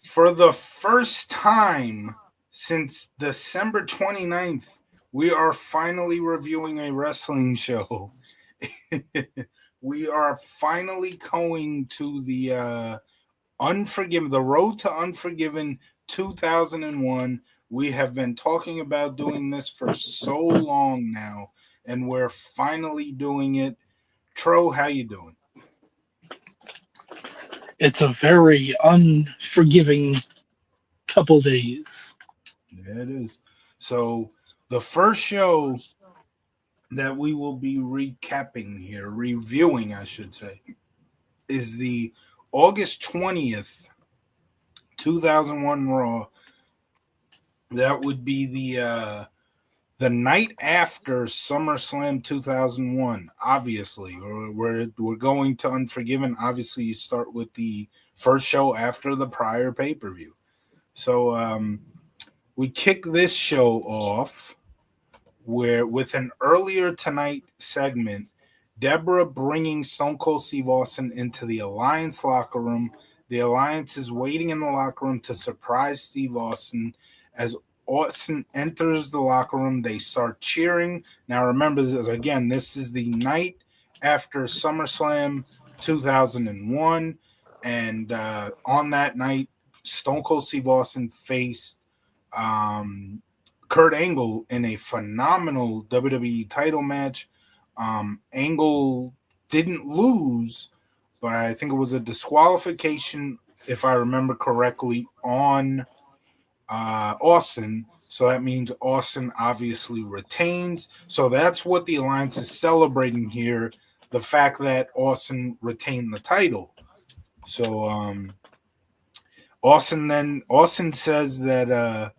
For the first time since December 29th, we are finally reviewing a wrestling show. We are finally going to the Unforgiven, the road to Unforgiven 2001. We have been talking about doing this for so long now, and we're finally doing it. Tro, how you doing? It's a very unforgiving couple days. Yeah, it is. So the first show that we will be recapping here, reviewing, I should say, is the August 20th, 2001 Raw. That would be the night after SummerSlam 2001. Obviously, we're going to Unforgiven. Obviously, you start with the first show after the prior pay per view. So we kick this show off where with an earlier tonight segment, Deborah bringing Stone Cold Steve Austin into the Alliance locker room. The Alliance is waiting in the locker room to surprise Steve Austin. As Austin enters the locker room, they start cheering. Now, remember, this, again, this is the night after SummerSlam 2001. And on that night, Stone Cold Steve Austin faced um, Kurt Angle in a phenomenal WWE title match. Angle didn't lose, but I think it was a disqualification, if I remember correctly, on Austin. So that means Austin obviously retains. So that's what the Alliance is celebrating here, the fact that Austin retained the title. So Austin says that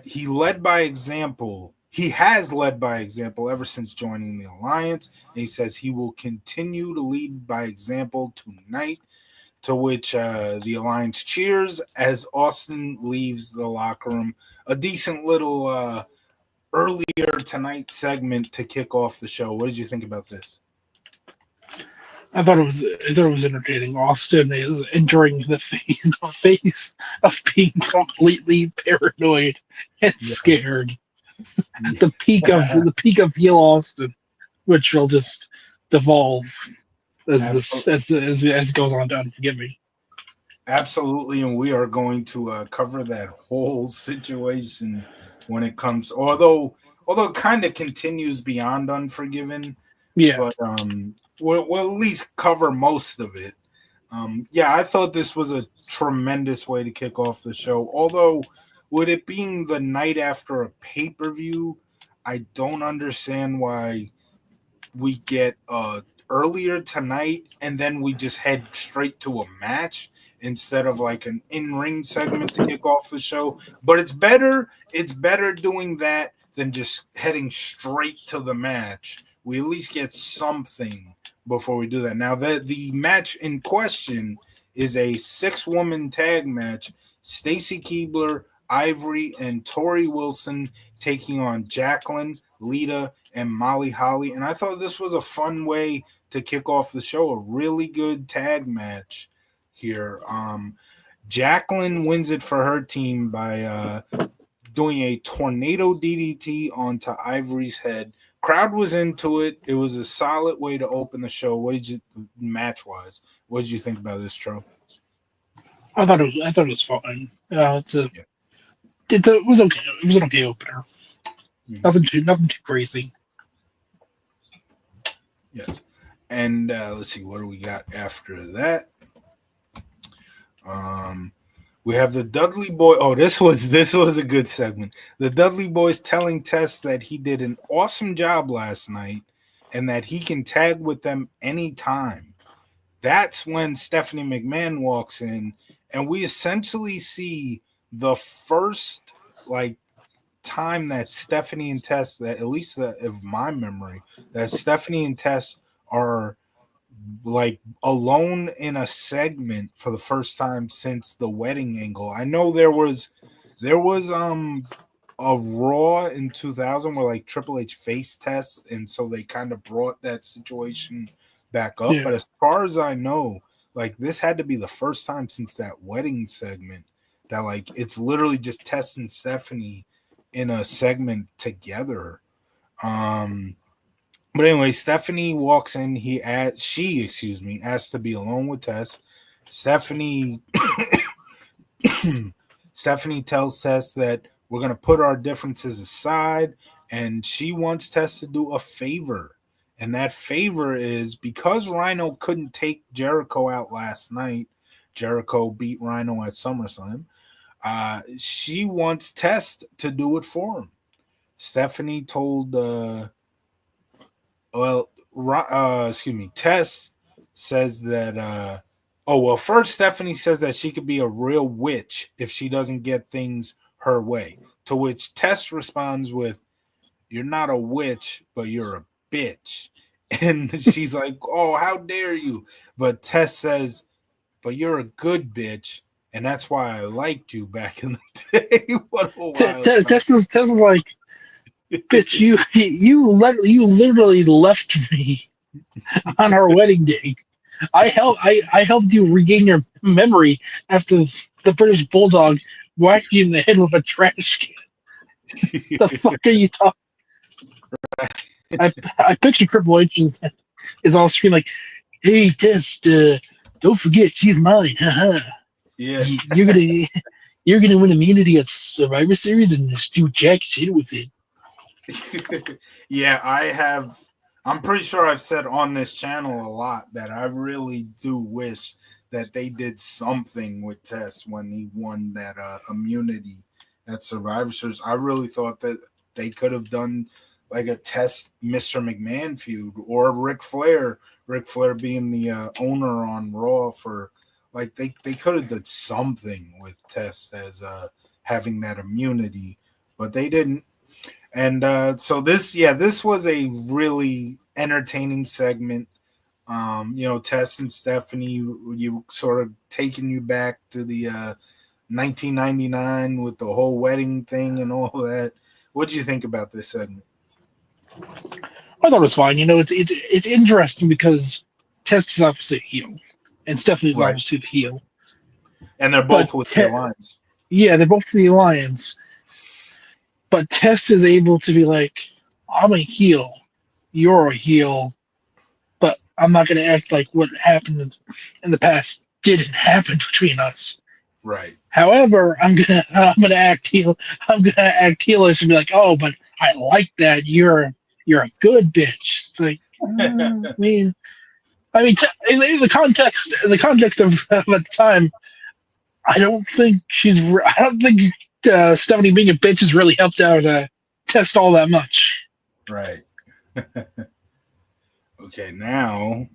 he led by example. He has led by example ever since joining the alliance. And he says he will continue to lead by example tonight. To which the alliance cheers as Austin leaves the locker room. A decent little earlier tonight segment to kick off the show. What did you think about this? I thought it was entertaining. Austin is enjoying the face of being completely paranoid and Yeah. scared. Yeah. The peak of heel Austin, which will just devolve as this Absolutely. as it goes on to Unforgive Me. Absolutely, and we are going to cover that whole situation when it comes. Although it kind of continues beyond Unforgiven, Yeah, but we'll at least cover most of it. Yeah, I thought this was a tremendous way to kick off the show. Although, with it being the night after a pay per view, I don't understand why we get earlier tonight and then we just head straight to a match instead of like an in-ring segment to kick off the show. But it's better doing that than just heading straight to the match. We at least get something before we do that. Now the match in question is a six-woman tag match. Stacy Keebler, Ivory, and Tori Wilson taking on Jacqueline, Lita, and Molly Holly. And I thought this was a fun way to kick off the show. A really good tag match here. Jacqueline wins it for her team by doing a tornado DDT onto Ivory's head. Crowd was into it. It was a solid way to open the show. What did you match wise? What did you think about this, Tro? I thought it was fine. Yeah. It was okay. It was an okay opener. Mhm. Nothing too crazy. Yes. And let's see, what do we got after that? Um, we have the Dudley Boy. Oh, this was a good segment. The Dudley Boys telling Tess that he did an awesome job last night, and that he can tag with them anytime. That's when Stephanie McMahon walks in, and we essentially see the first like time that Stephanie and Tess, that at least of my memory, that Stephanie and Tess are like alone in a segment for the first time since the wedding angle. I know there was a Raw in 2000 where like Triple H face tests, and so they kind of brought that situation back up. Yeah, But as far as I know, like this had to be the first time since that wedding segment that like it's literally just Tess and Stephanie in a segment together. Um, but anyway, Stephanie walks in. Excuse me, asks to be alone with Tess. Stephanie Stephanie tells Tess that we're gonna put our differences aside, and she wants Tess to do a favor. And that favor is because Rhino couldn't take Jericho out last night. Jericho beat Rhino at SummerSlam. She wants Tess to do it for him. Stephanie told well, excuse me. Tess says that. Oh well, first Stephanie says that she could be a real witch if she doesn't get things her way. To which Tess responds with, "You're not a witch, but you're a bitch." And she's like, "Oh, how dare you?" But Tess says, "But you're a good bitch, and that's why I liked you back in the day." What a wild Tess is like, bitch, you literally left me on our wedding day. I helped you regain your memory after the British Bulldog whacked you in the head with a trash can. The fuck are you talking? I picture Triple H is on screen like, hey Test, don't forget she's mine. Yeah. You're gonna win immunity at Survivor Series and just do jack shit with it. Yeah, I'm pretty sure I've said on this channel a lot that I really do wish that they did something with Tess when he won that immunity at Survivor Series. I really thought that they could have done like a Tess Mr. McMahon feud or Ric Flair. Ric Flair being the owner on Raw for like they could have done something with Tess as having that immunity, but they didn't. And so this was a really entertaining segment. Tess and Stephanie, you sort of taking you back to the 1999 with the whole wedding thing and all that. What did you think about this segment? I thought it was fine. It's interesting because Test is obviously a heel, and Stephanie's Right. obviously the heel. And they're both with the Alliance. Yeah, they're both the Alliance. But Test is able to be like, I'm a heel, you're a heel, but I'm not going to act like what happened in the past didn't happen between us. Right. However, I'm gonna act heel. I'm gonna act heelish and be like, oh, but I like that. You're a good bitch. It's like, in the context of at the time, I don't think Stephanie being a bitch has really helped out Test all that much. Right. Okay, now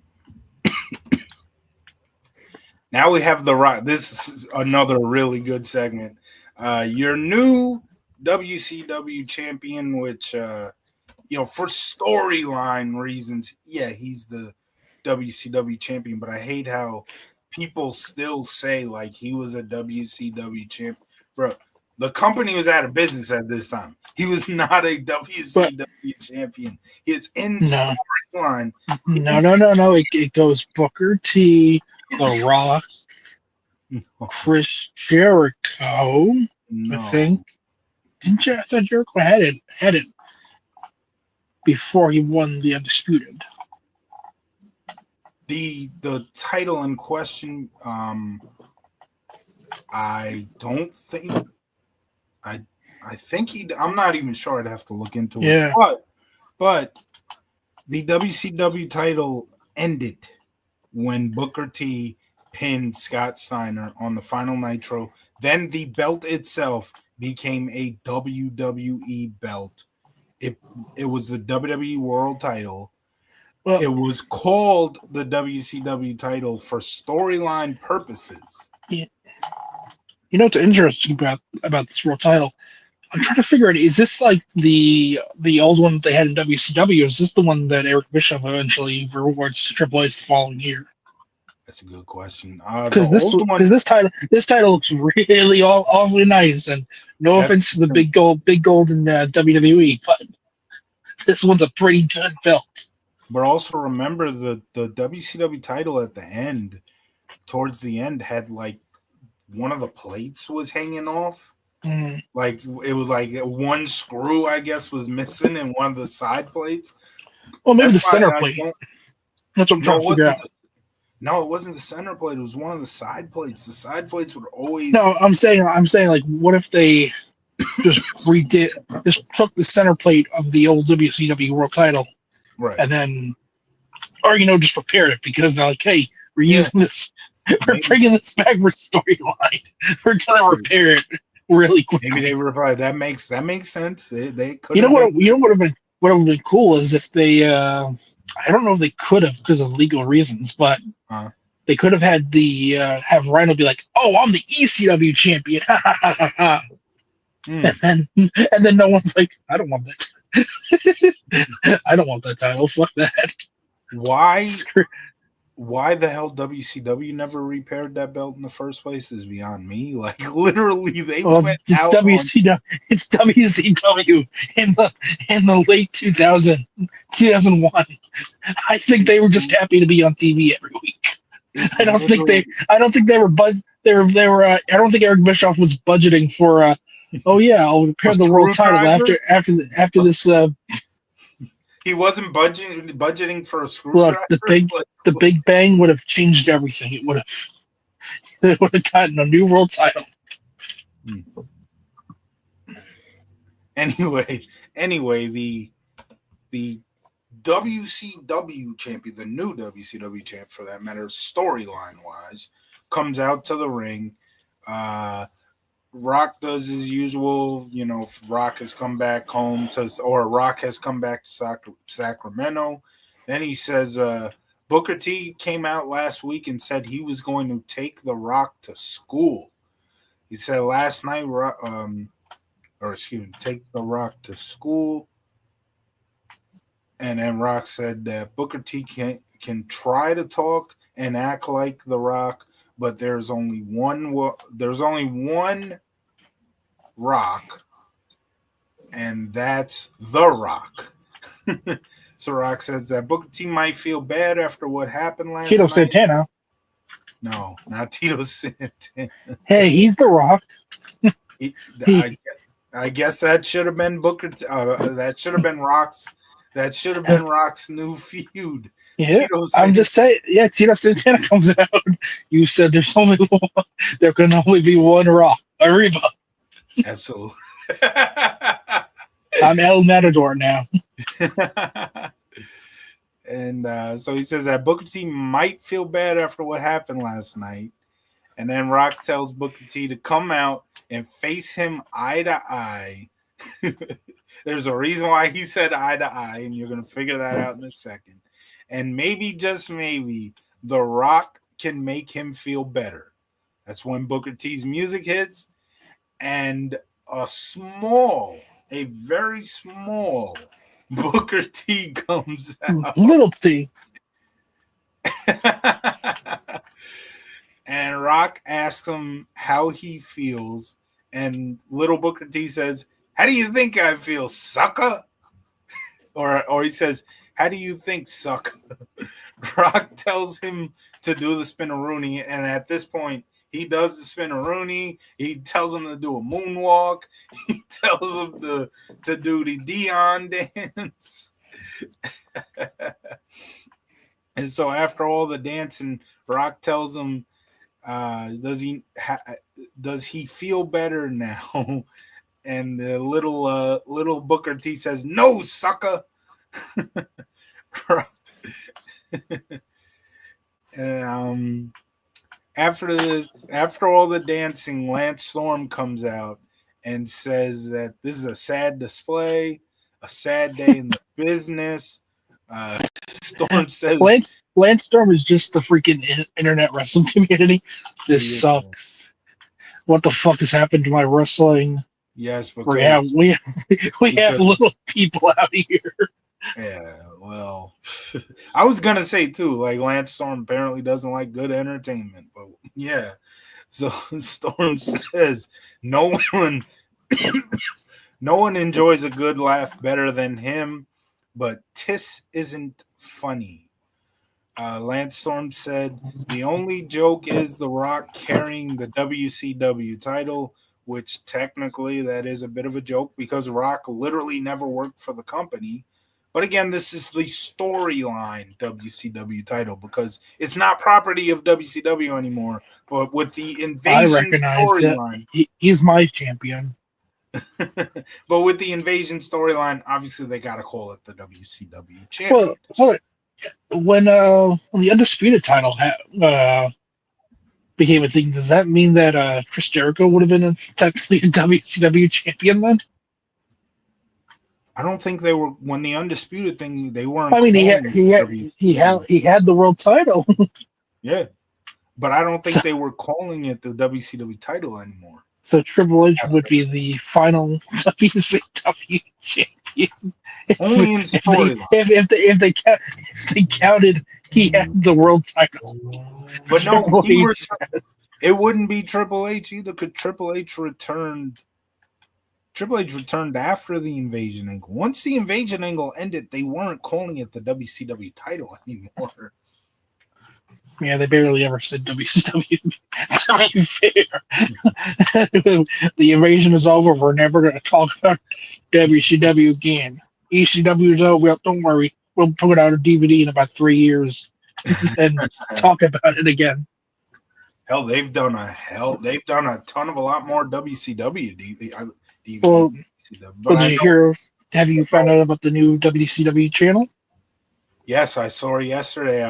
we have the Rock. This is another really good segment. Your new WCW champion, which for storyline reasons, yeah, he's the WCW champion. But I hate how people still say like he was a WCW champ, bro. The company was out of business at this time. He was not a WCW champion. He is in storyline. No. It goes Booker T, The Rock, Chris Jericho. No. I think. I thought Jericho had it before he won the Undisputed. The title in question, I don't think I think I'm not even sure. I'd have to look into it. But the WCW title ended when Booker T pinned Scott Steiner on the final Nitro. Then the belt itself became a WWE belt. It was the WWE World title. Well, it was called the WCW title for storyline purposes. Yeah. You know what's interesting about this world title? I'm trying to figure out, is this like the old one that they had in WCW, or is this the one that Eric Bischoff eventually rewards to Triple H the following year? That's a good question. Because this title looks really awfully nice, and no offense to the big gold in WWE, but this one's a pretty good belt. But also remember the WCW title at the end towards the end had like one of the plates was hanging off. Mm. Like it was like one screw, I guess, was missing in one of the side plates. Well, maybe the That's why center I plate. don't. That's what I'm No, trying it to figure wasn't. out. No, it wasn't the center plate. It was one of the side plates. The side plates would always No, I'm saying, like, what if they just just took the center plate of the old WCW World Title right. and then, or just repair it because they're like, hey, we're Yeah, using this, we're maybe bringing this back for storyline. We're gonna repair it really maybe they quickly. were probably that makes sense. They could You know have what? been. What would have been cool is if they. I don't know if they could have because of legal reasons, but Uh, they could have had the have Rhino be like, "Oh, I'm the ECW champion," hmm. and then no one's like, "I don't want that. I don't want that title. Fuck that." Why Screw- why the hell WCW never repaired that belt in the first place is beyond me. Like literally, they Well, went it's out on. WCW. It's WCW in the late 2001. I think they were just happy to be on TV every week. It I don't think literally they were I don't think Eric Bischoff was budgeting for oh yeah, I'll a repair the world title screwdriver. after this He wasn't budgeting for a look, screwdriver. Like, the Big Bang would have changed everything. It would have they would have gotten a new world title. anyway, the WCW champion, the new WCW champ for that matter, storyline wise, comes out to the ring. Rock does his usual, Rock has come back home or Rock has come back to Sacramento. Then he says, Booker T came out last week and said he was going to take The Rock to school. He said last night, take The Rock to school. And then Rock said that Booker T can try to talk and act like The Rock, but there's only one Rock, and that's The Rock. So Rock says that Booker T might feel bad after what happened last Tito night. Santana. No, not Tito Santana. Hey, he's the Rock. I guess that should have been Booker. That should have been Rock's. That should have been Rock's new feud. Yeah, I'm just saying. Yeah, Tito Santana comes out. You said there's only one. There can only be one Rock. Arriba. Absolutely. I'm El Matador now. And so he says that Booker T might feel bad after what happened last night. And then Rock tells Booker T to come out and face him eye to eye. There's a reason why he said eye to eye, and you're going to figure that out in a second. And maybe, just maybe, The Rock can make him feel better. That's when Booker T's music hits, and a very small Booker T comes out. Little T. And Rock asks him how he feels, and little Booker T says, "How do you think I feel, sucker?" Or he says, "How do you think, sucker?" Rock tells him to do the spin-a-rooney, and at this point, he does the spin-a-rooney. He tells him to do a moonwalk. He tells him to do the Dion dance. And so after all the dancing, Rock tells him, does he feel better now? And the little Booker T says, "No, sucker." And after all the dancing, Lance Storm comes out and says that this is a sad display, a sad day in the business. Storm says, Lance Storm is just the freaking internet wrestling community. This sucks. What the fuck has happened to my wrestling? Yes, because we have little people out here. Yeah, well, I was gonna say too, like Lance Storm apparently doesn't like good entertainment, but yeah. So Storm says no one enjoys a good laugh better than him, but Tiss isn't funny. Lance Storm said the only joke is The Rock carrying the WCW title, which technically that is a bit of a joke because Rock literally never worked for the company. But again, this is the storyline WCW title because it's not property of WCW anymore. But with the I invasion recognize it. storyline, He's my champion. but with the invasion storyline, obviously they got to call it the WCW Well, champion. hold on. When the undisputed title became a thing, does that mean that Chris Jericho would have been technically a WCW champion then? I don't think they were when the undisputed thing. They weren't I mean, calling it WCW. he had the world title. Yeah, but I don't so, think they were calling it the WCW title anymore. so Triple H would After be the final WCW champion only in storyline, if they counted he had the world title. but no, Triple H. it wouldn't be Triple H either. Because Triple H returned. Triple H returned after the invasion angle. Once the invasion angle ended, they weren't calling it the WCW title anymore. Yeah, they barely ever said WCW. To be fair, the invasion is over. We're never going to talk about WCW again. ECW is over. Don't worry. We'll put out a DVD in about 3 years and talk about it again. Hell, they've done a ton of a lot more WCW Well, DVDs. But well, did I you know. hear? Have you found out about the new WCW channel? Yes, I saw it yesterday.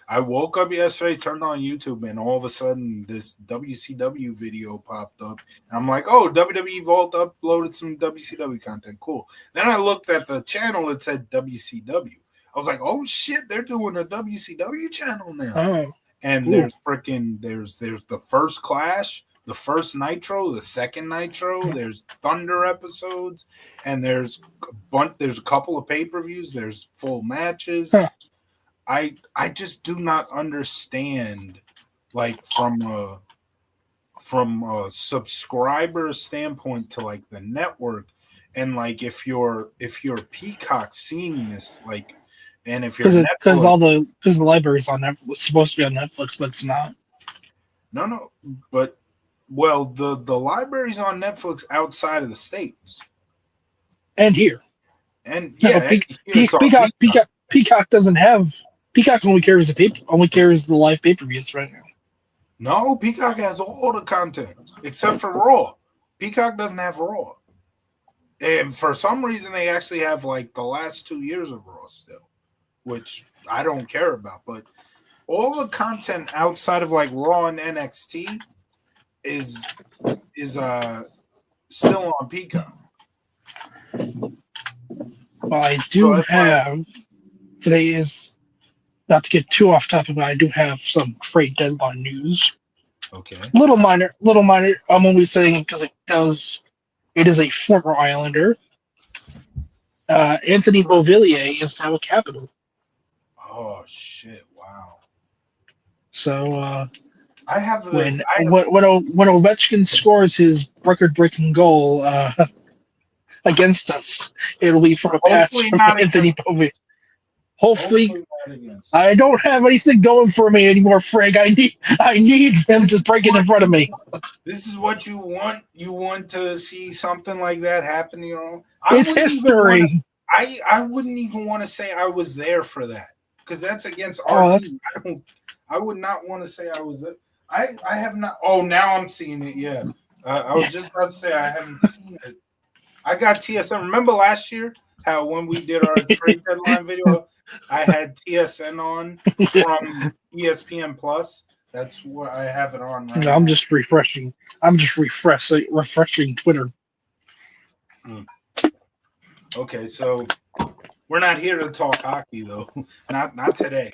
I woke up yesterday, turned on YouTube, and all of a sudden this WCW video popped up. And I'm like, oh, WWE Vault uploaded some WCW content. Cool. Then I looked at the channel, it said WCW. I was like, oh shit, they're doing a WCW channel now. Oh, And cool. there's the first Clash, the first Nitro, the second Nitro, there's Thunder episodes, and there's a couple of pay-per-views, there's full matches. Huh. I just do not understand, like from a subscriber standpoint to like the network, and like if you're Peacock seeing this, like, and if you're Netflix. Because the library's on Netflix. It's supposed to be on Netflix, but it's not. No, but well, the library's on Netflix outside of the states, And here, and no, yeah, here it's on Peacock. Peacock doesn't have. Peacock only carries the live pay per views right now. No, Peacock has all the content except for Raw. Peacock doesn't have Raw, and for some reason they actually have like the last 2 years of Raw still, which I don't care about. But all the content outside of like Raw and NXT is still on Peacock. Well, I do have. Today is not to get too off topic, but I do have some trade deadline news. Okay. Little minor. I'm only saying it because it is a former Islander. Anthony Beauvillier is now a Capital. Oh shit! Wow. So I have when Ovechkin scores his record-breaking goal against us, it'll be from a pass hopefully from not Anthony against Beauvillier. us. Hopefully not against us. I don't have anything going for me anymore, Frank. I need him to break it in front of me. This is what you want. You want to see something like that happen. It's history. I wouldn't even want to say I was there for that because that's against Oh, our that's- team. I would not want to say I was there. I have not. Oh, now I'm seeing it. Yeah, I was just about to say I haven't seen it. I got TSN. Remember last year how when we did our trade deadline video, I had TSN on from ESPN Plus. That's what I have it on right No, I'm now. just refreshing. I'm just refreshing Twitter. Okay, so we're not here to talk hockey though. Not today.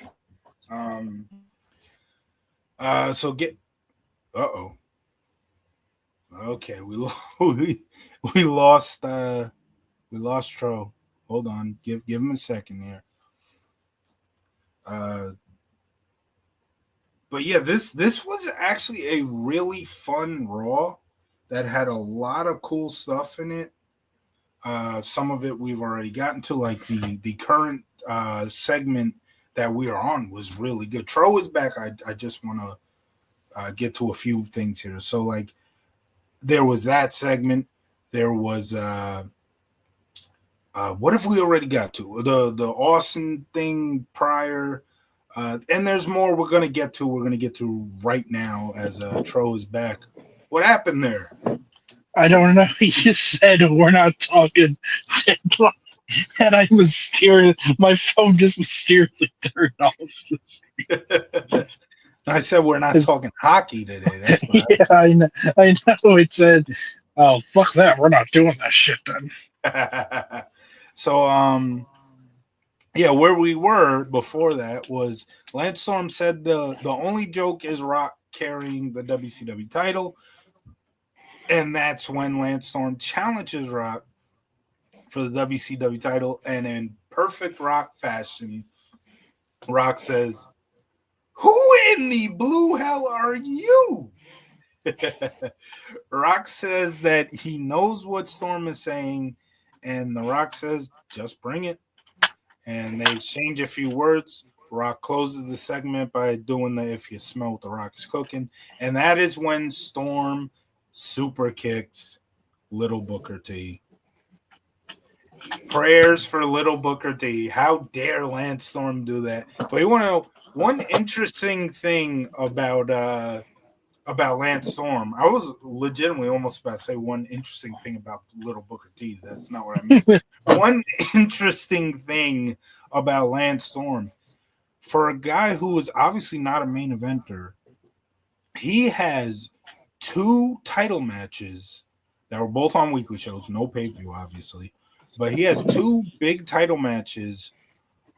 So get. Uh-oh. Okay, we lost Tro. Hold on. Give him a second here. But yeah, this was actually a really fun Raw that had a lot of cool stuff in it. Some of it we've already gotten to, like the current segment that we are on was really good. Tro is back. I just want to get to a few things here. So like there was that segment. There was what if we already got to the Austin thing prior, and there's more we're gonna get to. We're gonna get to right now as Tro is back. What happened there? I don't know. He just said we're not talking deadline, and I was steering. My phone just mysteriously turned off. I said we're not talking hockey today. That's what Yeah, I know. I know. It said, "Oh fuck that. We're not doing that shit then." So yeah, where we were before that was Lance Storm said the only joke is Rock carrying the WCW title, and that's when Lance Storm challenges Rock for the WCW title, and in perfect Rock fashion, Rock says, "Who in the blue hell are you?" Rock says that he knows what Storm is saying, and The Rock says, "Just bring it." And they exchange a few words. Rock closes the segment by doing the "if you smell what the Rock is cooking," and that is when Storm super kicks Little Booker T. Prayers for Little Booker T. How dare Lance Storm do that? But you want to know one interesting thing about Lance Storm? I was legitimately almost about to say one interesting thing about Little Booker T. That's not what I meant. One interesting thing about Lance Storm, for a guy who is obviously not a main eventer, he has two title matches that were both on weekly shows, no pay-per-view, obviously, but he has two big title matches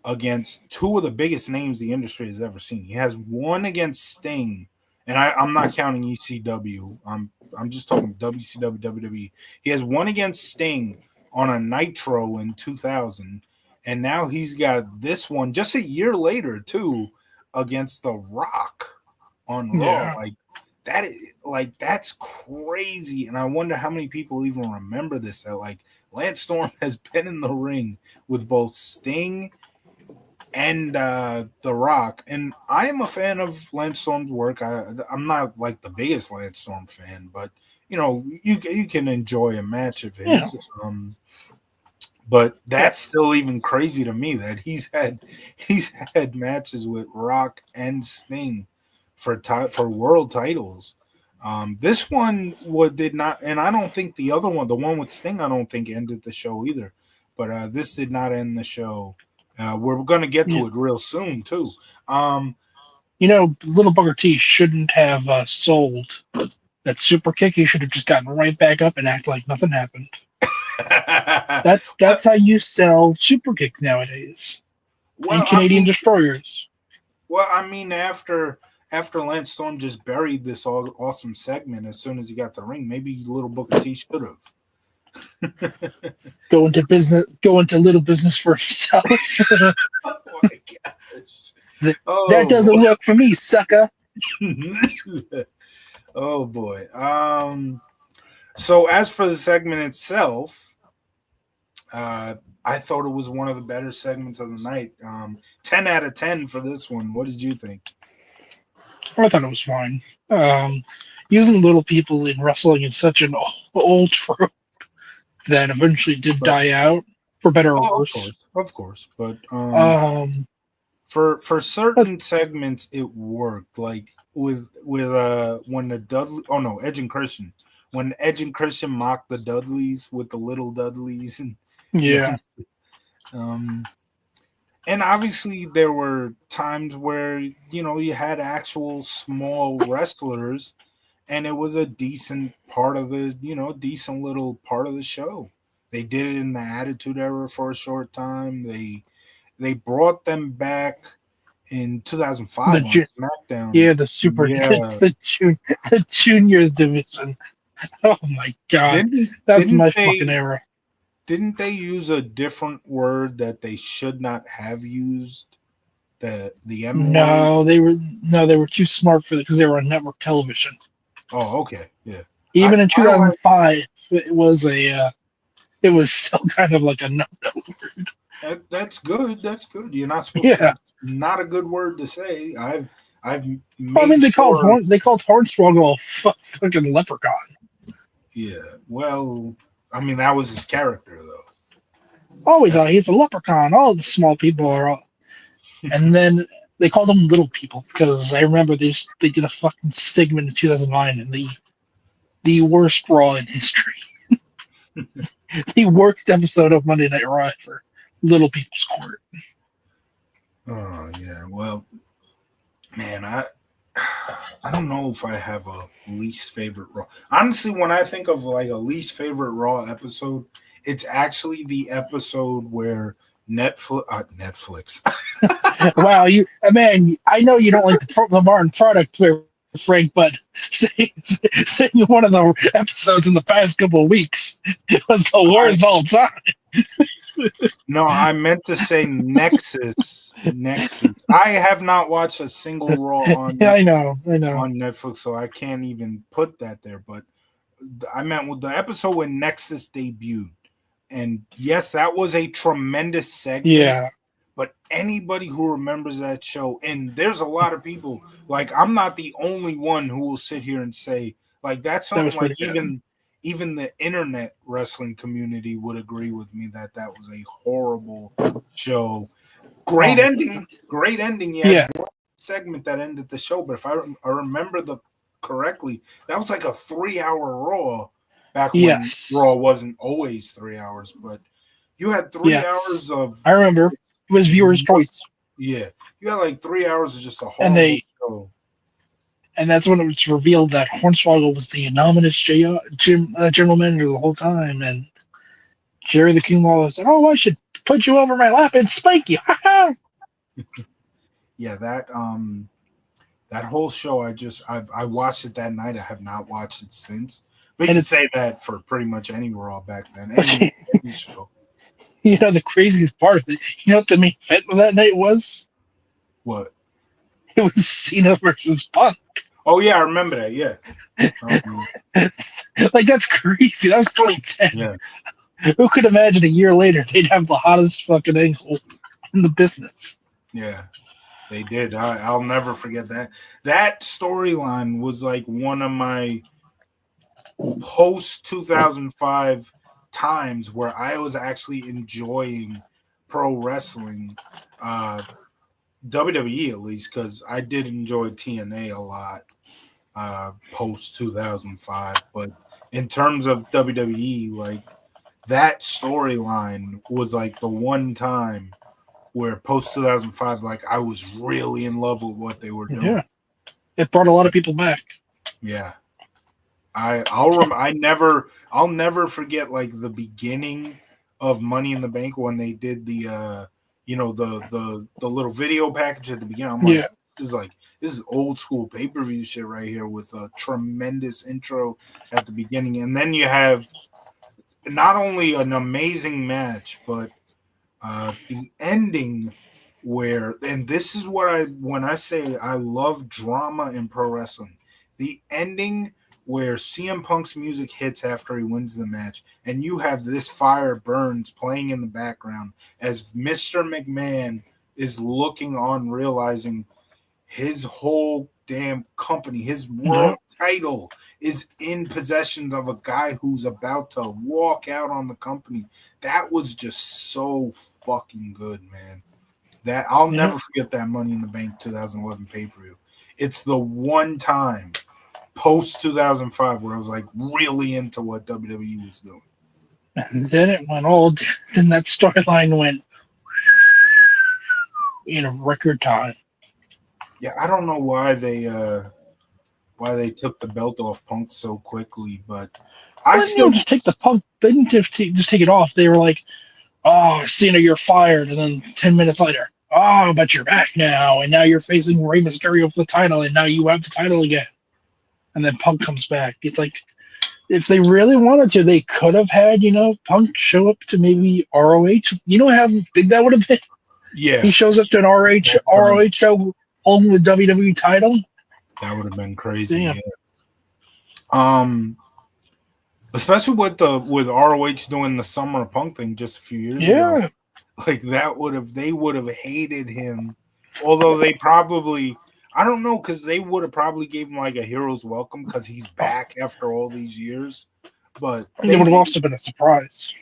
against two of the biggest names the industry has ever seen. He has one against Sting, and I'm not counting ECW. I'm just talking WCW, WWE. He has one against Sting on a Nitro in 2000, and now he's got this one just a year later too against The Rock on Raw. Yeah. That's crazy, and I wonder how many people even remember this. That like Lance Storm has been in the ring with both Sting and The Rock, and I am a fan of Lance Storm's work. I'm not like the biggest Lance Storm fan, but you know you can enjoy a match of Yeah. his. But Yeah. that's still even crazy to me that he's had matches with Rock and Sting for world titles. This one did not, and I don't think the other one, the one with Sting, I don't think ended the show either. But this did not end the show. We're going to get Yeah. to it real soon too. Little Booker T shouldn't have sold that super kick. He should have just gotten right back up and act like nothing happened. That's how you sell super kicks nowadays. well, And I Canadian mean, destroyers. well, I mean, after Lance Storm just buried this awesome segment as soon as he got the ring, maybe Little Booker T should have. Go into business. Go into little business for himself. Oh my gosh! That Oh doesn't work for me, sucker. boy! Oh boy! So as for the segment itself, I thought it was one of the better segments of the night. 10 out of 10 for this one. What did you think? I thought it was fine. Using little people in wrestling is such an old trope that eventually did But die out, for better or oh, worse. of course. But Um, for but certain segments, it worked. Like with when the Dudley, oh no, Edge and Christian, when Edge and Christian mocked the Dudleys with the little Dudleys, and you yeah, know, um, and obviously there were times where you had actual small wrestlers, and it was a decent part of the decent little part of the show. They did it in the Attitude Era for a short time. They brought them back in the 2005 on ju- SmackDown. yeah the super Yeah, the juniors division. Oh my god, didn't that's didn't my fucking they era. didn't they use a different word that they should not have used? The M word. No, they were too smart for it because they were on network television. Oh, okay, yeah. I Even in I like 2005, it was still kind of like a no word. That's good. That's good. You're not supposed. Yeah. That's not a good word to say. I've Well, I mean, made sure. They called Hornswoggle a fucking leprechaun. Yeah. Well, I mean that was his character though. Always, That's he's a leprechaun. All the small people are all. And then they called them little people because I remember they did a fucking segment in 2009 and the worst Raw in history. The worst episode of Monday Night Raw for Little People's Court. oh yeah. Well, man, I don't know if I have a least favorite Raw. Honestly, when I think of like a least favorite Raw episode, it's actually the episode where Netflix. Wow, you man, I know you don't like the Martin product, Frank, but saying one of the episodes in the past couple of weeks was the I, worst of all time. no, I meant to say Nexus. Nexus. I have not watched a single Raw Yeah, I know. on Netflix, so I can't even put that there. But I meant with the episode when Nexus debuted, and yes, that was a tremendous segment. Yeah, But anybody who remembers that show, and there's a lot of people, like I'm not the only one who will sit here and say, like that's that was something like pretty good. even the internet wrestling community would agree with me that that was a horrible show. Oh, Great ending. You had yeah, one segment that ended the show, but if I remember the correctly, that was like a 3 hour Raw back when yes, Raw wasn't always 3 hours, but you had three yes. hours of I remember it was viewer's choice, yeah, you had like 3 hours of just a and horrible show. that's when it was revealed that Hornswoggle was the anonymous general manager the whole time, and Jerry the King Lawler said, "Oh, I should put you over my lap and spank you." Yeah, that whole show I watched it that night. I have not watched it since. But you And can it's say that for pretty much any Raw back then, any show. the craziest part of it. You know what the main event of that night was? What? It was Cena versus Punk. Oh yeah, I remember that. Yeah. Um, Like that's crazy. That was 2010. yeah. Who could imagine a year later they'd have the hottest fucking angle in the business? Yeah. They did. I'll never forget that. That storyline was like one of my post 2005 times where I was actually enjoying pro wrestling, WWE at least, because I did enjoy TNA a lot post 2005. But in terms of WWE, like that storyline was like the one time where post 2005, like I was really in love with what they were Yeah, doing. it brought a lot of people back. Yeah. I'll never forget like the beginning of Money in the Bank when they did the the little video package at the beginning. I'm like Yeah, this is old school pay-per-view shit right here with a tremendous intro at the beginning, and then you have not only an amazing match but the ending where, and this is what I when I say I love drama in pro wrestling, the ending where CM Punk's music hits after he wins the match, and you have This Fire Burns playing in the background as Mr. McMahon is looking on, realizing his whole damn company, his yeah. world title is in possession of a guy who's about to walk out on the company. That was just so fucking good, man. That I'll Yeah. never forget that Money in the Bank 2011 pay-per-view. It's the one time post 2005 where I was like really into what WWE was doing. And then it went all. Then that storyline went in a record time. Yeah, I don't know why they took the belt off Punk so quickly, but I Well, still just take the punk. They didn't just take it off. They were like, "Oh, Cena, you're fired," and then 10 minutes later, "Oh, but you're back now, and now you're facing Rey Mysterio for the title, and now you have the title again." And then Punk comes back. It's like if they really wanted to, they could have had Punk show up to maybe ROH. You know how big that would have been. He yeah, shows up to an that's right. ROH show holding the WWE title. That would have been crazy. Damn. Yeah. Especially with ROH doing the Summer of Punk thing just a few years ago. Yeah. Like they would have hated him. Although they probably, I don't know, because they would have probably gave him like a hero's welcome because he's Oh, back after all these years. But it would have also been a surprise,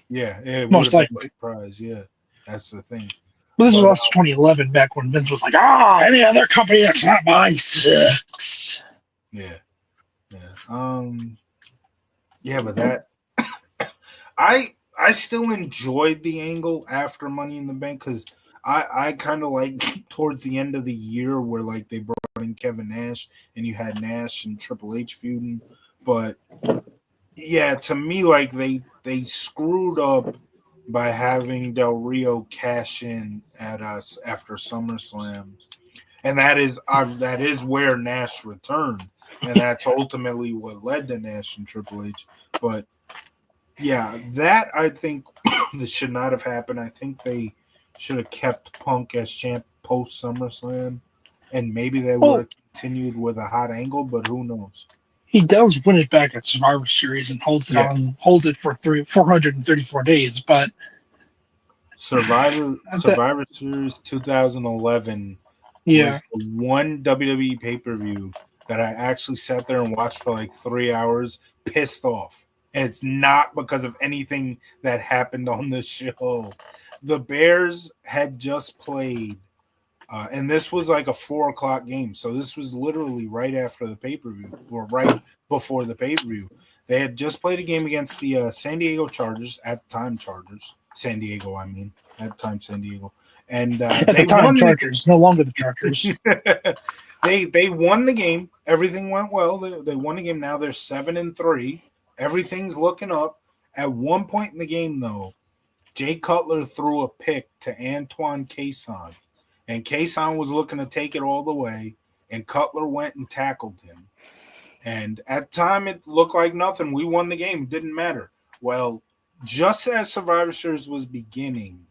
yeah, it would most have been a likely. surprise. Yeah, that's the thing. But this was But also 2011, back when Vince was like, any other company that's not mine sucks. yeah, yeah, yeah. But that I still enjoyed the angle after Money in the Bank because I kind of like towards the end of the year where like they brought in Kevin Nash and you had Nash and Triple H feuding, but yeah, to me like they screwed up by having Del Rio cash in at us after SummerSlam, and that is where Nash returned, and that's ultimately what led to Nash and Triple H, but yeah, that I think this should not have happened. I think they should have kept Punk as champ post SummerSlam, and maybe they would Well, have continued with a hot angle. But who knows? he does win it back at Survivor Series and Yeah, holds it for 434 days. But that, Survivor Series 2011 yeah, was the one WWE pay per view that I actually sat there and watched for like 3 hours, pissed off. And it's not because of anything that happened on the show. The Bears had just played, and this was like a 4 o'clock game. So this was literally right after the pay per view, or right before the pay per view. They had just played a game against the San Diego Chargers, at the time Chargers. San Diego, I mean, at the time San Diego. And at the they time, won the Chargers, no longer the Chargers. they won the game. Everything went well. They won the game. Now they're 7-3. Everything's looking up. At one point in the game, though, Jay Cutler threw a pick to Antoine Cason, and Cason was looking to take it all the way, and Cutler went and tackled him. And at the time, it looked like nothing. We won the game. It didn't matter. Well, just as Survivor Series was beginning,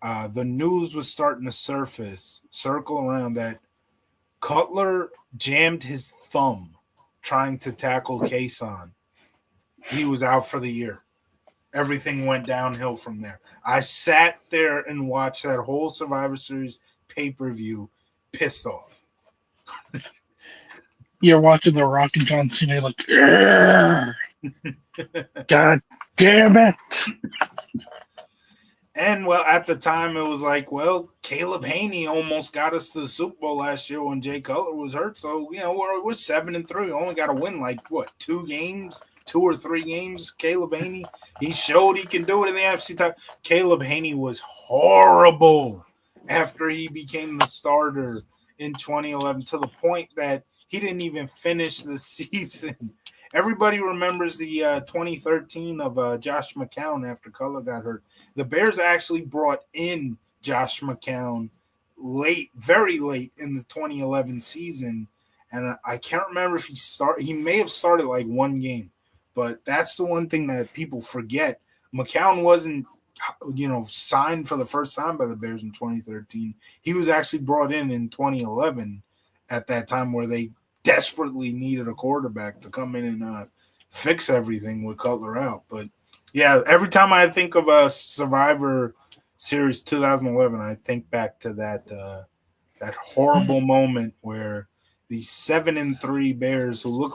the news was starting to circle around that Cutler jammed his thumb trying to tackle Kason. He was out for the year. Everything went downhill from there. I sat there and watched that whole Survivor Series pay-per-view pissed off. You're watching The Rock and John Cena, you're like, "Grr, God damn it. And well, at the time, it was like, well, Caleb Haney almost got us to the Super Bowl last year when Jay Cutler was hurt. So we're 7-3. Only got to win like what 2 or 3 games. Caleb Haney, he showed he can do it in the NFC title. Caleb Haney was horrible after he became the starter in 2011 to the point that he didn't even finish the season. Everybody remembers the 2013 of Josh McCown after Cutler got hurt. The Bears actually brought in Josh McCown late, very late in the 2011 season, and I can't remember if he may have started like one game, but that's the one thing that people forget. McCown wasn't signed for the first time by the Bears in 2013. He was actually brought in 2011 at that time where they desperately needed a quarterback to come in and fix everything with Cutler out. But yeah, every time I think of a Survivor Series 2011, I think back to that horrible moment where these 7-3 Bears who look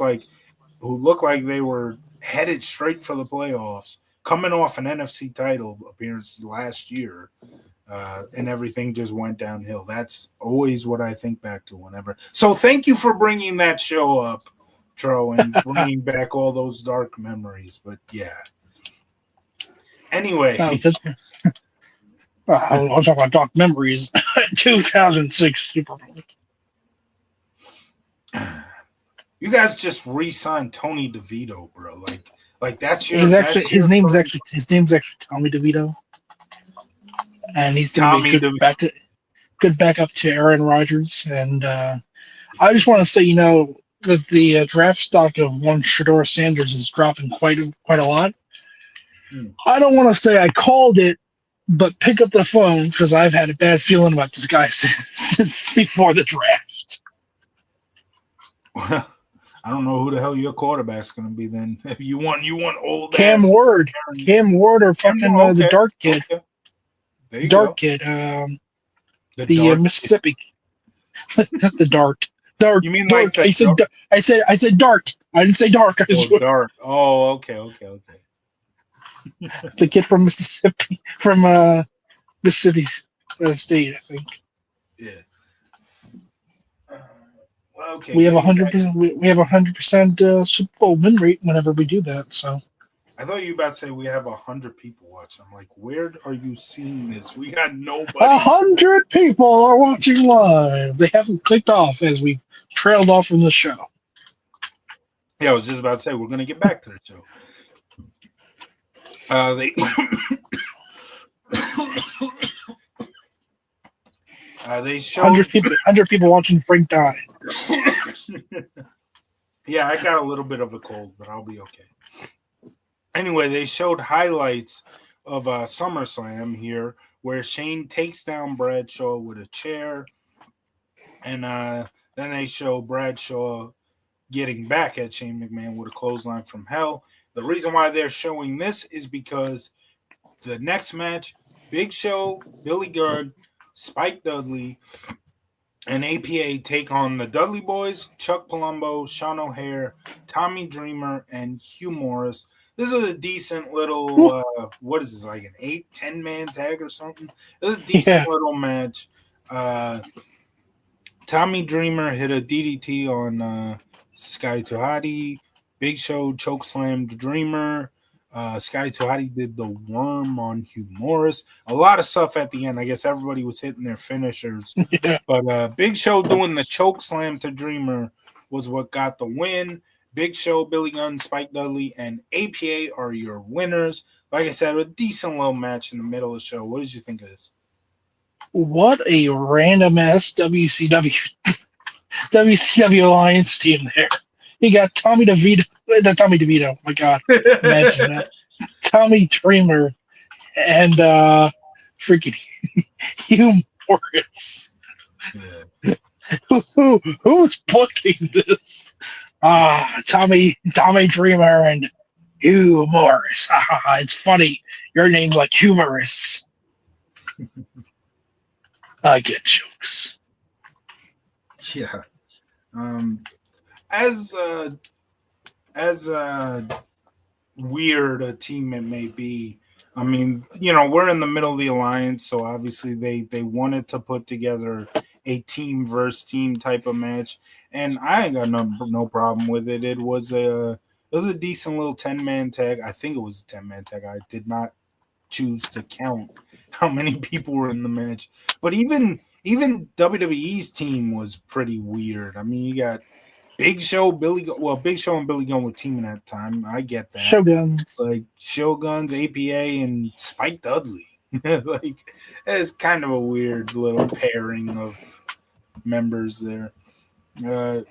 like they were headed straight for the playoffs, coming off an NFC title appearance last year, and everything just went downhill. That's always what I think back to whenever. So thank you for bringing that show up, Tro, and bringing back all those dark memories. But yeah. No, Anyway, I'll talk about dark memories. 2006 Super Bowl. you guys just re-signed Tony DeVito, bro. Like that's your His name's actually Tommy DeVito, and he's going to be Tommy DeVito. good backup to Aaron Rodgers. And I just want to say, that the draft stock of one Shador Sanders is dropping quite a lot. I don't want to say I called it, but pick up the phone because I've had a bad feeling about this guy since before the draft. Well, I don't know who the hell your quarterback's going to be then. If you want old Cam ass Ward or fucking the Dart kid. Okay. There The you Dart go. kid, The the dark. Mississippi, the Dart, Dart, You mean like Dart. the dark? I said Dart. I didn't say dark. I Oh, swear. dark. Oh, okay, okay, okay. The kid from Mississippi, from Mississippi State, I think. Yeah. Uh, well, okay, We have a getting hundred back. percent. We have 100% Super Bowl win rate whenever we do that. So I thought you were about to say we have 100 people watching. I'm like, where are you seeing this? We got a nobody. hundred people are watching live. They haven't clicked off as we trailed off from the show. Yeah, I was just about to say we're gonna get back to the show. They they showed. 100 people watching Frank die. Yeah, I got a little bit of a cold, but I'll be okay. Anyway, they showed highlights of SummerSlam here, where Shane takes down Bradshaw with a chair, and then they show Bradshaw getting back at Shane McMahon with a clothesline from hell. The reason why they're showing this is because the next match, Big Show, Billy Gunn, Spike Dudley, and APA take on the Dudley Boys, Chuck Palumbo, Sean O'Hare, Tommy Dreamer, and Hugh Morris. This is a decent little, what is this, like an 8-10 man tag or something? This is a decent Yeah, little match. Tommy Dreamer hit a DDT on Sky Tuhati. Big Show chokeslammed Dreamer. Sky Tuhati did the worm on Hugh Morris. A lot of stuff at the end. I guess everybody was hitting their finishers. yeah. But Big Show doing the choke slam to Dreamer was what got the win. Big Show, Billy Gunn, Spike Dudley, and APA are your winners. Like I said, a decent little match in the middle of the show. What did you think of this? What a random ass WCW Alliance team there. You got Tommy DeVito. Not Tommy DeVito. My God, imagine that. Tommy Dreamer and freaking Hugh Morris. Yeah. Who's booking this? Tommy Dreamer and Hugh Morris. It's funny. Your name's like humorous. I get jokes. Yeah. Um, as as weird a team it may be, I mean, we're in the middle of the alliance, so obviously they wanted to put together a team versus team type of match, and I ain't got no problem with it. It was a decent little 10 man tag. I think it was a 10 man tag. I did not choose to count how many people were in the match, but even WWE's team was pretty weird. I mean, you got Big Show, Big Show and Billy Gunn were teaming at the time. I get that. Shoguns. Like Shoguns, APA, and Spike Dudley. Like it's kind of a weird little pairing of members there. Uh,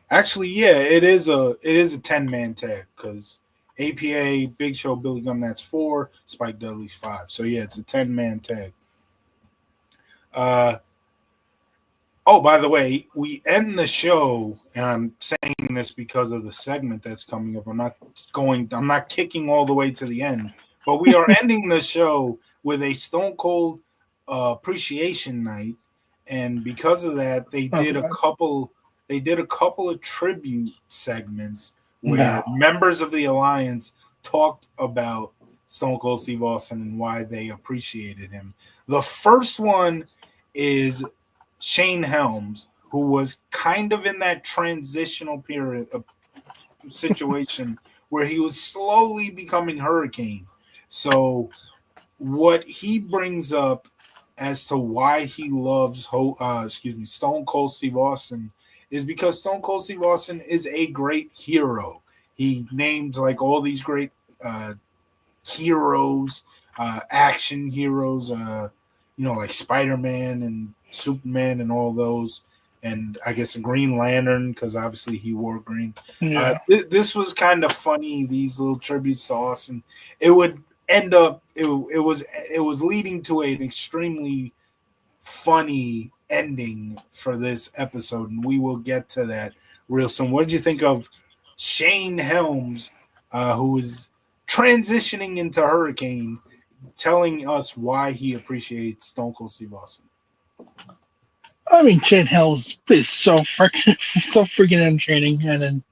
Actually, yeah, it is a 10 man tag because APA, Big Show, Billy Gunn, that's 4, Spike Dudley's 5. So yeah, it's a 10 man tag. Uh, Oh, by the way, we end the show, and I'm saying this because of the segment that's coming up. I'm not kicking all the way to the end, but we are ending the show with a Stone Cold appreciation night, and because of that, Oh, God. they did a couple of tribute segments No. where members of the Alliance talked about Stone Cold Steve Austin and why they appreciated him. The first one is Shane Helms, who was kind of in that transitional period of situation where he was slowly becoming Hurricane. So, what he brings up as to why he loves, Stone Cold Steve Austin is because Stone Cold Steve Austin is a great hero. He names like all these great uh, heroes, action heroes, like Spider Man and Superman and all those, and I guess a Green Lantern because obviously he wore green. Yeah. This was kind of funny. These little tributes to Austin. It would end up. It was leading to an extremely funny ending for this episode, and we will get to that real soon. What did you think of Shane Helms, who is transitioning into Hurricane, telling us why he appreciates Stone Cold Steve Austin. I mean, Chain Hell is so freaking entertaining, and then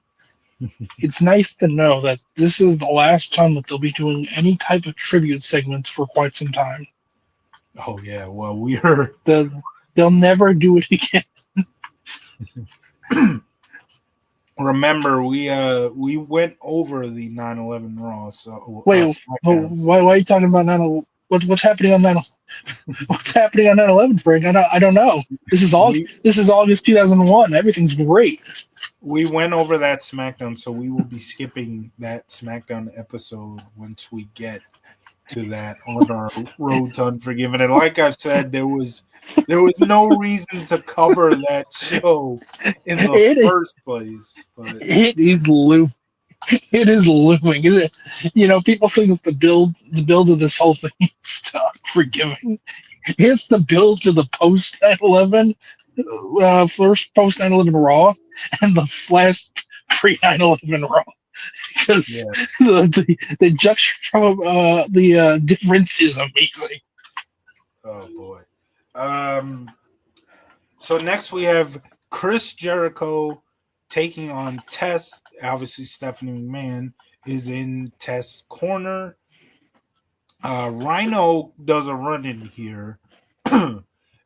it's nice to know that this is the last time that they'll be doing any type of tribute segments for quite some time. Oh yeah, well we're They'll never do it again. remember we went over the 9/11 Raw. So Wait, why are you talking about 9? What's happening on 9? What's happening on 9/11, Frank? I don't know. This is August 2001. Everything's great. We went over that SmackDown, so we will be skipping that SmackDown episode once we get to that on our road to Unforgiven. And like I've said, there was no reason to cover that show in the first place. But it is looming. It is looming. People think that the build of this whole thing is Unforgiven. It's the build to the post 9/11, first post 9/11 Raw, and the last pre 9/11 Raw. Because the junction from the difference is amazing. Oh boy. So next we have Chris Jericho taking on Test. Obviously, Stephanie McMahon is in Test's corner. Rhino does a run in here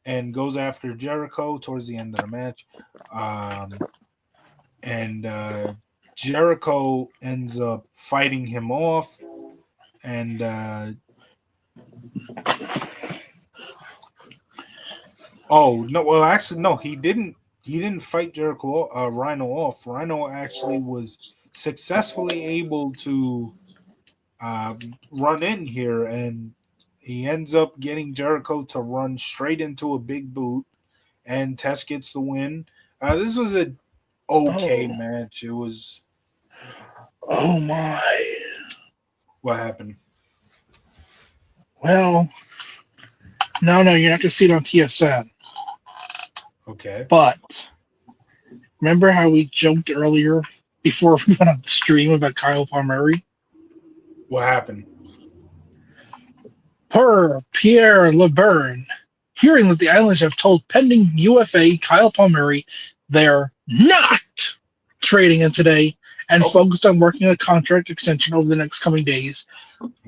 and goes after Jericho towards the end of the match. And Jericho ends up fighting him off. And oh no! Well, actually, no. He didn't fight Rhino off. Rhino actually was successfully able to run in here, and he ends up getting Jericho to run straight into a big boot, and Test gets the win. This was a okay match. It was. Oh my! What happened? Well, no, you're not gonna see it on TSN. Okay. But remember how we joked earlier before we went on stream about Kyle Palmieri? What happened? Per Pierre LeBurn, hearing that the Islanders have told pending UFA Kyle Palmieri they're not trading him today and focused on working a contract extension over the next coming days.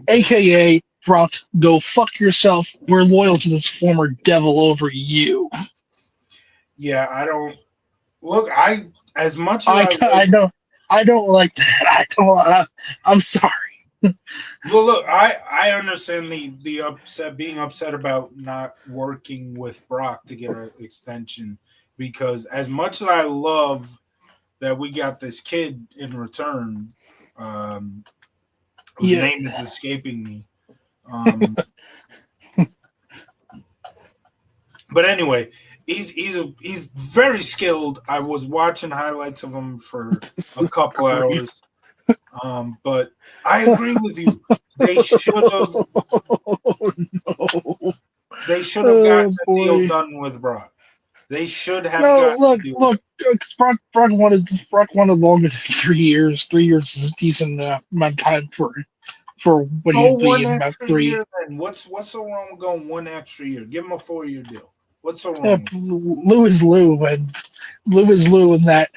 AKA, Brock, go fuck yourself. We're loyal to this former devil over you. Yeah, I don't look. I don't like that. I'm sorry. Well, look, I understand the being upset about not working with Brock to get an extension, because as much as I love that we got this kid in return, whose name is escaping me. But anyway, he's very skilled. I was watching highlights of him for a couple hours. But I agree with you. They should have. They should have gotten the deal done with Brock. They should have. Look. Brock wanted longer than 3 years. 3 years is a decent amount of time for when he'd be in about 3 years. What's so wrong with going 1 extra year? Give him a 4-year deal. What's so wrong? Lou is Lou, and that.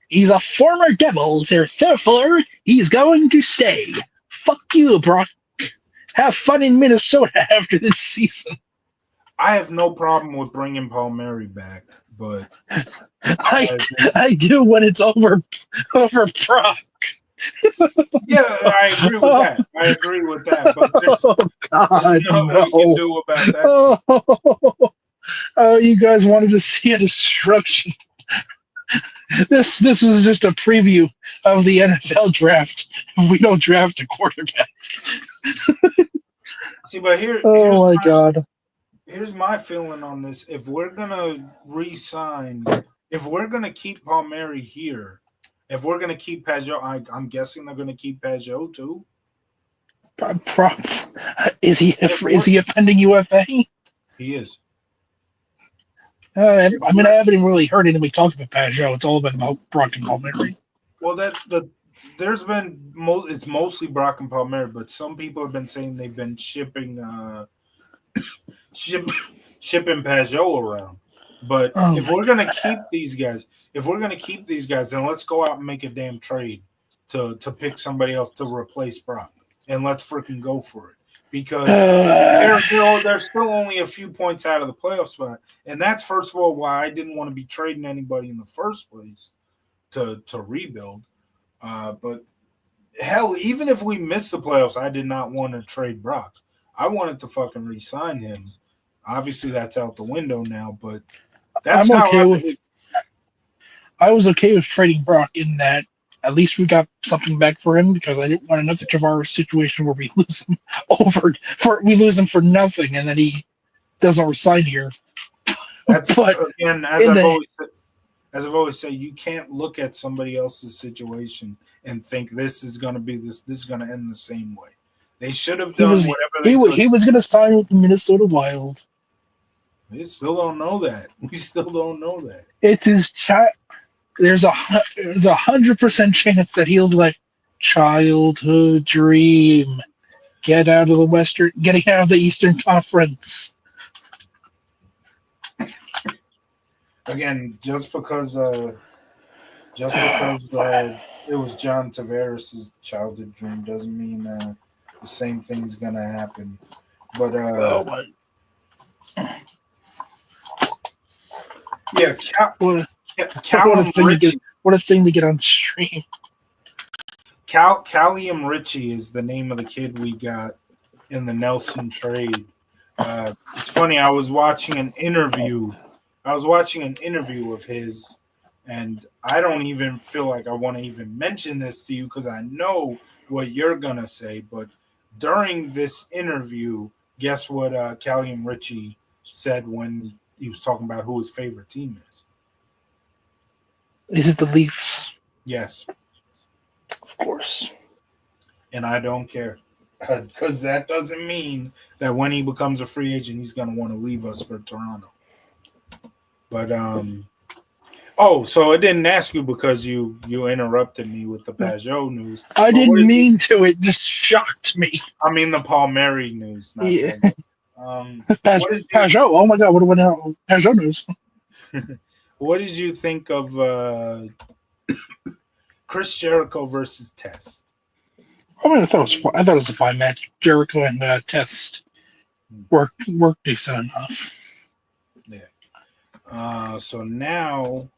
He's a former devil, therefore he's going to stay. Fuck you, Brock. Have fun in Minnesota after this season. I have no problem with bringing Palmieri back, but I do when it's over Brock. Yeah, I agree with that. But there's nothing we can do about that. Oh, you guys wanted to see a destruction. This was just a preview of the NFL draft. We don't draft a quarterback. See, but here's my feeling on this. If we're gonna re-sign, if we're gonna keep Palmieri here, if we're gonna keep Pajot, I'm guessing they're gonna keep Pajot too. Is he a pending UFA? He is. I haven't even really heard anybody talk about Pajot. It's all been about Brock and Palmieri. Well, there's been it's mostly Brock and Palmer, but some people have been saying they've been ship, shipping Pajot around. But Oh if my we're gonna keep these guys, then let's go out and make a damn trade to pick somebody else to replace Brock, and let's freaking go for it because god. they're still only a few points out of the playoff spot, and that's first of all why I didn't want to be trading anybody in the first place to rebuild. But hell, even if we missed the playoffs, I did not want to trade Brock. I wanted to fucking re-sign him. Obviously, that's out the window now, but that's I'm how okay I with. really. I was okay with trading Brock in that at least we got something back for him because I didn't want another Tavares situation where we lose him we lose him for nothing and then he doesn't resign here. That's But again, in the as I've always said, you can't look at somebody else's situation and think this is going to be this is going to end the same way. They should have he done was whatever they could. he was going to sign with the Minnesota Wild. They still don't know that. We still don't know that. It's his child. There's 100% chance that he'll be like childhood dream. Getting out of the Eastern Conference. Again, just because it was John Tavares' childhood dream doesn't mean the same thing is gonna happen. But Oh my! yeah, What a, what a Callum thing to get! Ritchie. What a thing to get on stream. Callum Ritchie is the name of the kid we got in the Nelson trade. It's funny. I was watching an interview of his, and I don't even feel like I want to even mention this to you because I know what you're gonna say. But during this interview, guess what Callum Ritchie said when he was talking about who his favorite team is? Is it the Leafs? Yes, Of course. and I don't care because that doesn't mean that when he becomes a free agent, he's gonna want to leave us for Toronto. But oh, so I didn't ask you because you interrupted me with the Pajot news. I But what didn't did you? mean to. It just shocked me. I mean the Palmieri news, not Yeah. Pajot. What did you Pajot. Oh my God! What went out? Pajot news. what did you think of Chris Jericho versus Test? I mean, I thought it was a fine match. Jericho and Test worked decent enough. Yeah. So now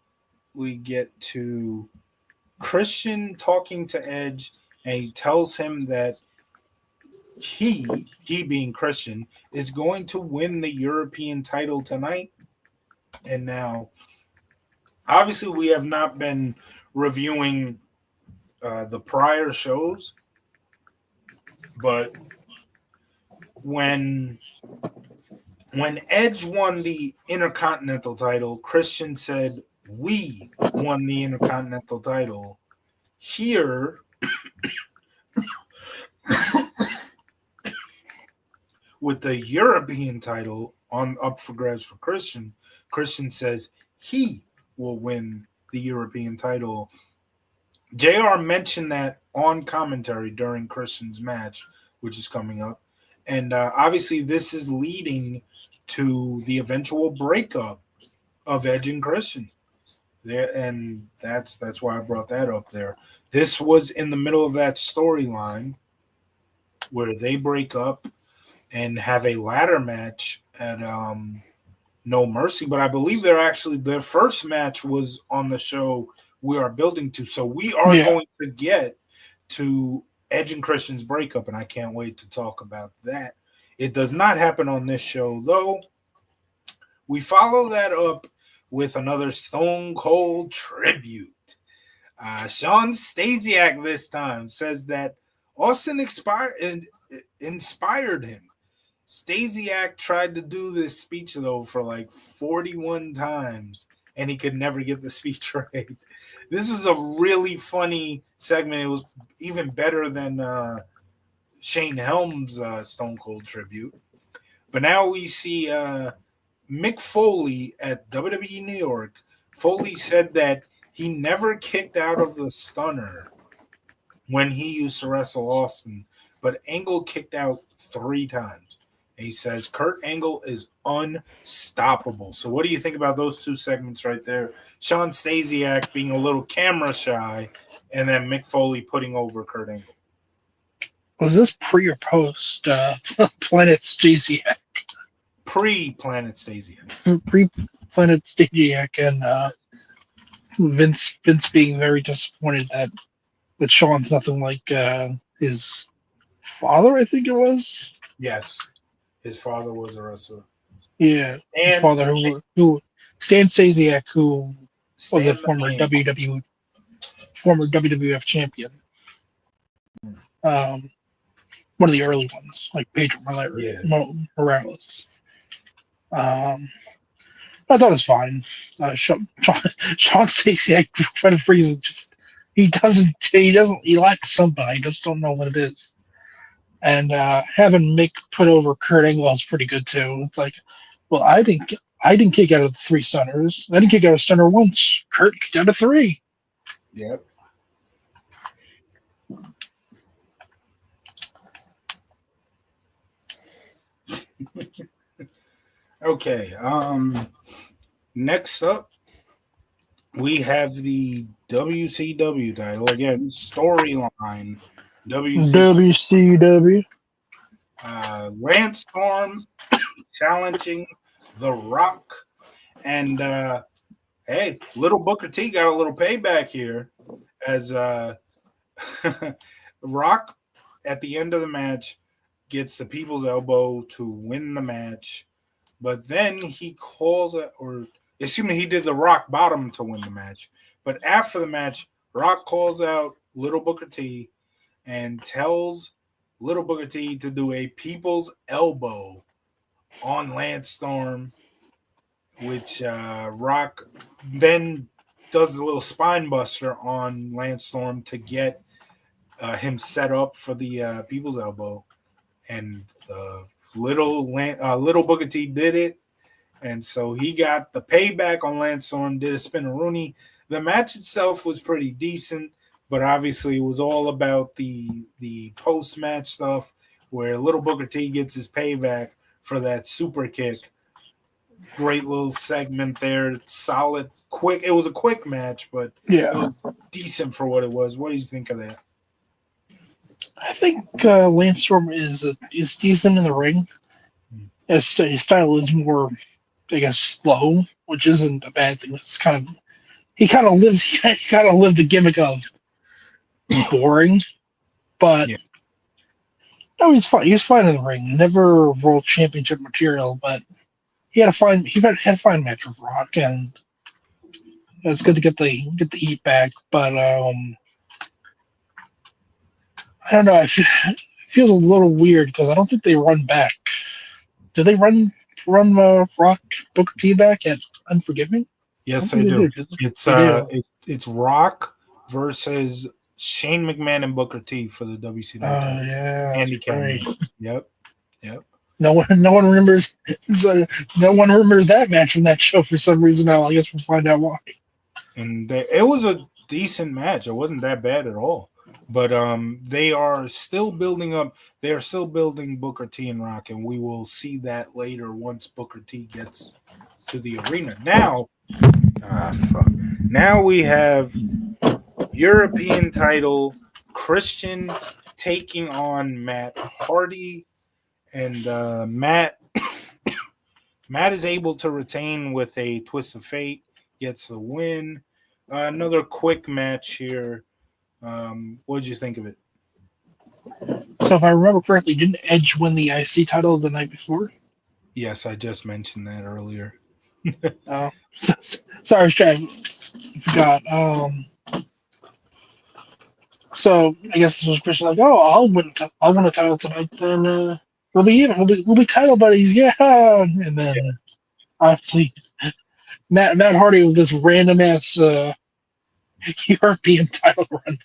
we get to Christian talking to Edge, and he tells him that he being Christian, is going to win the European title tonight. And now, obviously, we have not been reviewing the prior shows, but when Edge won the Intercontinental title, Christian said, "We won the Intercontinental title." Here, with the European title on up for grabs for Christian, Christian says he will win the European title. JR mentioned that on commentary during Christian's match, which is coming up. And obviously, this is leading to the eventual breakup of Edge and Christian. There, and that's why I brought that up there. This was in the middle of that storyline where they break up and have a ladder match at No Mercy. But I believe their first match was on the show we are building to. So we are Yeah. going to get to Edge and Christian's breakup, and I can't wait to talk about that. It does not happen on this show, though. We follow that up with another Stone Cold tribute. Sean Stasiak this time says that Austin inspired him. Stasiak tried to do this speech though for like 41 times, and he could never get the speech right. This was a really funny segment. It was even better than Shane Helms' Stone Cold tribute. But now we see Mick Foley at WWE New York. Foley said that he never kicked out of the stunner when he used to wrestle Austin, but Angle kicked out 3 times. And he says Kurt Angle is unstoppable. So, what do you think about those 2 segments right there? Sean Stasiak being a little camera shy, and then Mick Foley putting over Kurt Angle. Was this pre or post Planet Stasiak? Pre-Planet Stasiak. Pre-Planet Stasiak, and Vince being very disappointed that Sean's nothing like his father, I think it was. Yes, his father was a wrestler. Yeah, his father, who Stan Stasiak, who was a former WWF champion. One of the early ones, like Pedro Morales. I thought it was fine. Sean Stasiak, for whatever reason, just he lacks somebody. I just don't know what it is. And having Mick put over Kurt Angle is pretty good too. It's like, well, I didn't kick out of the 3 stunners. I didn't kick out of stunner once. Kurt kicked out of 3. Yep. Okay. Next up, we have the WCW title again. Storyline. WCW. Lance Storm challenging The Rock, and hey, little Booker T got a little payback here, as Rock at the end of the match gets the people's elbow to win the match, but then he calls it, or excuse me, he did the rock bottom to win the match. But after the match, Rock calls out little Booker T and tells little Booker T to do a people's elbow on Lance Storm, which Rock then does a little spine buster on Lance Storm to get him set up for the people's elbow. And little Booker T did it, and so he got the payback on Lance Storm, did a spin-a-rooney. The match itself was pretty decent, but obviously it was all about the post-match stuff where little Booker T gets his payback for that super kick. Great little segment there. Solid, quick. It was a quick match, but it was decent for what it was. What do you think of that? I think Lance Storm is decent in the ring. His style is more, I guess, slow, which isn't a bad thing. It's he kind of lived the gimmick of boring, but no, he's fine. He's fine in the ring. Never world championship material, but he had a fine match with Rock, and it was good to get the heat back. But I don't know. It feels a little weird because I don't think they run back. Do they run Rock Booker T back at Unforgiven? Yes, they do. It's Rock versus Shane McMahon and Booker T for the WCW title. Handicap. Right. Yep. No one remembers. No one remembers that match from that show for some reason. Now I guess we'll find out why. And it was a decent match. It wasn't that bad at all. But they are still building up. They are still building Booker T and Rock, and we will see that later once Booker T gets to the arena. Now, Now we have European title Christian taking on Matt Hardy, and Matt is able to retain with a twist of fate, gets the win. Another quick match here. What did you think of it? So if I remember correctly, didn't Edge win the IC title the night before? Yes, I just mentioned that earlier. Sorry, I forgot. So I guess this was Christian like, oh, I'll win a title tonight. Then we'll be even. We'll be title buddies. Yeah. And then obviously Matt Hardy with this random ass European title run.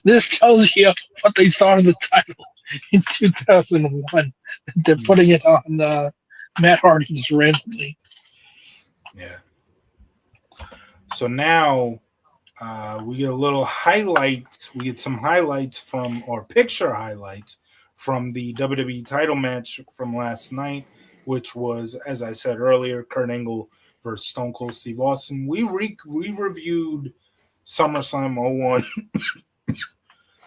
This tells you what they thought of the title in 2001. They're putting it on Matt Hardy just randomly. Yeah. So now We get a little highlights. We get some highlights from, or picture highlights from the WWE title match from last night, which was, as I said earlier, Kurt Angle versus Stone Cold Steve Austin. We reviewed SummerSlam '01,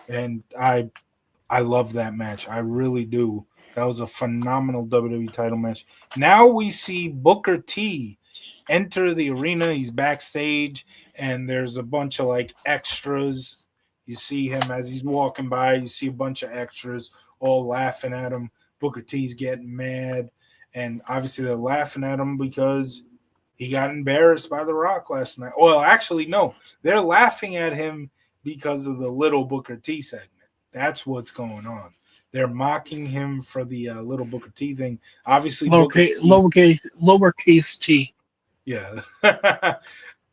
and I love that match. I really do. That was a phenomenal WWE title match. Now we see Booker T enter the arena. He's backstage, and there's a bunch of like extras. You see him as he's walking by. You see a bunch of extras all laughing at him. Booker T's getting mad, and obviously they're laughing at him because he got embarrassed by The Rock last night. Well, actually, no, they're laughing at him because of the little Booker T segment. That's what's going on. They're mocking him for the little Booker T thing. Obviously, Booker T, Lowercase t. yeah,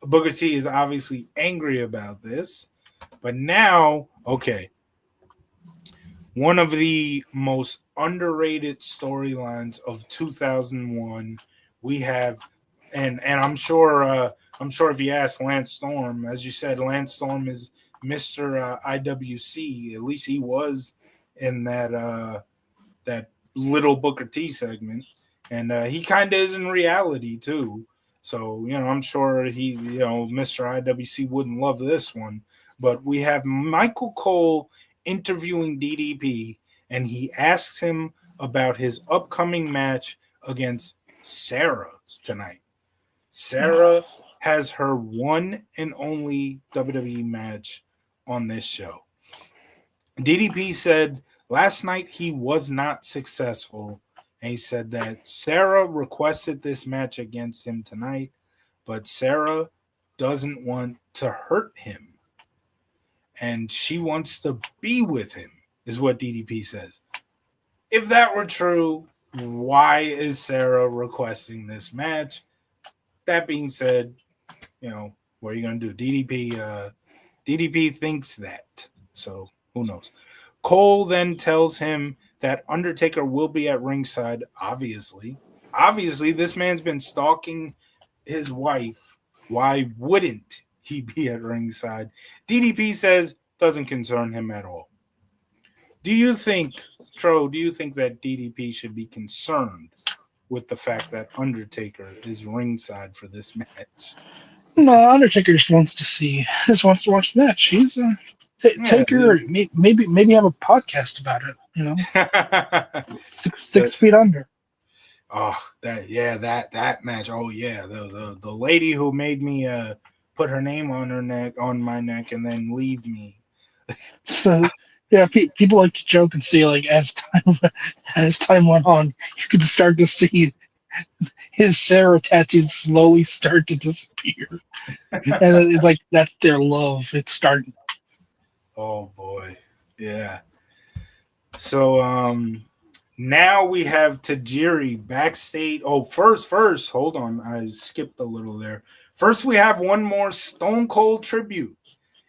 Booker T is obviously angry about this. But now, okay, one of the most underrated storylines of 2001. We have, and I'm sure if you ask Lance Storm, as you said, Lance Storm is Mister IWC. At least he was in that little Booker T segment, and he kind of is in reality too. So I'm sure Mister IWC wouldn't love this one, but we have Michael Cole interviewing DDP, and he asks him about his upcoming match against Sarah tonight. Sarah has her one and only WWE match on this show. DDP said last night he was not successful, and he said that Sarah requested this match against him tonight, but Sarah doesn't want to hurt him, and she wants to be with him, is what DDP says. If that were true, why is Sarah requesting this match? That being said, what are you going to do? DDP thinks that. So who knows? Cole then tells him that Undertaker will be at ringside, obviously. Obviously, this man's been stalking his wife. Why wouldn't he be at ringside? DDP says doesn't concern him at all. Do you think, do you think that DDP should be concerned with the fact that Undertaker is ringside for this match? No, Undertaker just wants to watch the match. He's Yeah. Taker. Maybe have a podcast about it. Six feet under. Oh, that match. Oh yeah, the lady who made me put her name on my neck, and then leave me. So yeah, people like to joke and say like as time went on, you could start to see his Sarah tattoos slowly start to disappear, and it's like that's their love. It's starting. Oh boy, yeah. So now we have Tajiri backstage. Oh, first, hold on, I skipped a little there. First, we have one more Stone Cold tribute.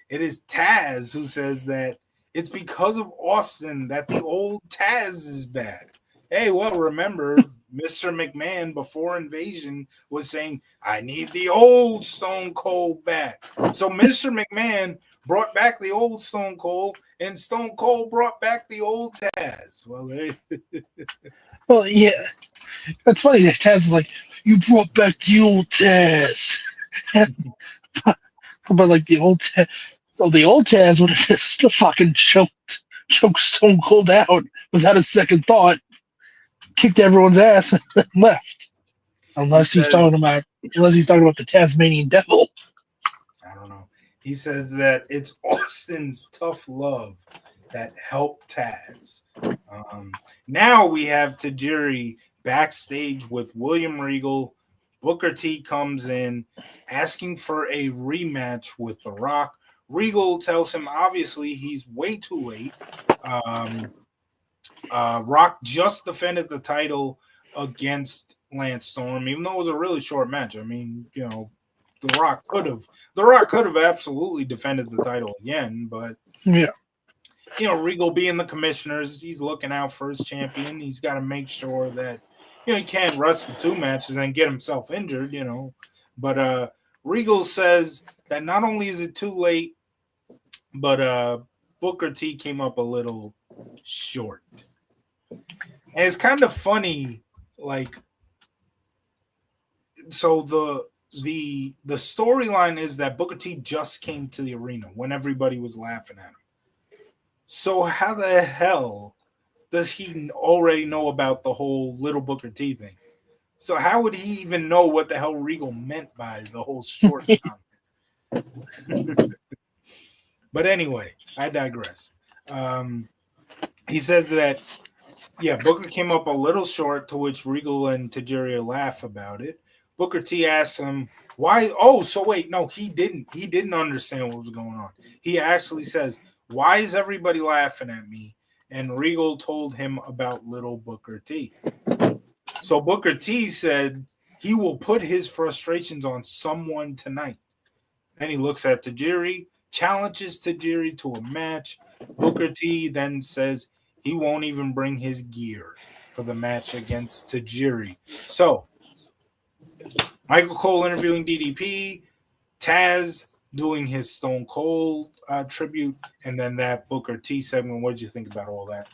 It is Taz who says that it's because of Austin that the old Taz is back. Hey, well, remember, Mr. McMahon before Invasion was saying, I need the old Stone Cold back. So Mr. McMahon brought back the old Stone Cold, and Stone Cold brought back the old Taz. Well, yeah, that's funny. That Taz is like, you brought back the old Taz. But like the old Taz, so the old Taz would have just fucking choked Stone Cold out without a second thought, kicked everyone's ass, and then left. Unless he's talking about the Tasmanian Devil. I don't know. He says that it's Austin's tough love that helped Taz. Now we have Tajiri backstage with William Regal. Booker T comes in asking for a rematch with The Rock. Regal tells him obviously he's way too late. Rock just defended the title against Lance Storm, even though it was a really short match. I mean, The Rock could have absolutely defended the title again, but Yeah. Regal being the commissioners, he's looking out for his champion. He's got to make sure that he can't wrestle two matches and get himself injured. But Regal says that not only is it too late, but Booker T came up a little short. And it's kind of funny, like so the storyline is that Booker T just came to the arena when everybody was laughing at him. So how the hell does he already know about the whole little Booker T thing? So how would he even know what the hell Regal meant by the whole short comment? But anyway, I digress. Um, he says that yeah, Booker came up a little short, to which Regal and Tajiri laugh about it. Booker T asks him why. Oh, so wait, no, he didn't. He didn't understand what was going on. He actually says, "Why is everybody laughing at me?" And Regal told him about little Booker T. So Booker T said he will put his frustrations on someone tonight. Then he looks at Tajiri, challenges Tajiri to a match. Booker T then says he won't even bring his gear for the match against Tajiri. So, Michael Cole interviewing DDP, Taz doing his Stone Cold tribute, and then that Booker T segment. What did you think about all that?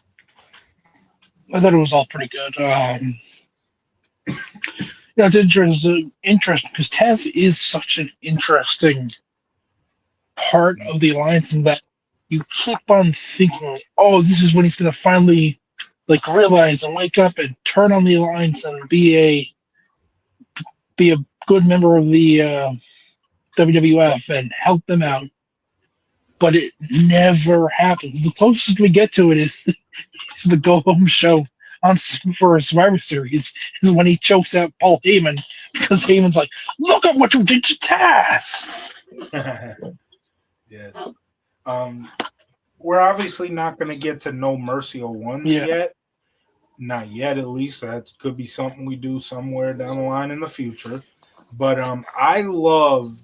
I thought it was all pretty good. Yeah, it's interesting because Taz is such an interesting part of the alliance, in that you keep on thinking, oh, this is when he's going to finally like realize and wake up and turn on the alliance and be a good member of the WWF and help them out. But it never happens. The closest we get to it is the go home show on for Survivor Series is when he chokes out Paul Heyman because Heyman's like, "Look at what you did to Taz." Yes. Um, we're obviously not going to get to No Mercy 01 Yeah. yet. Not yet, at least. That could be something we do somewhere down the line in the future. But I loved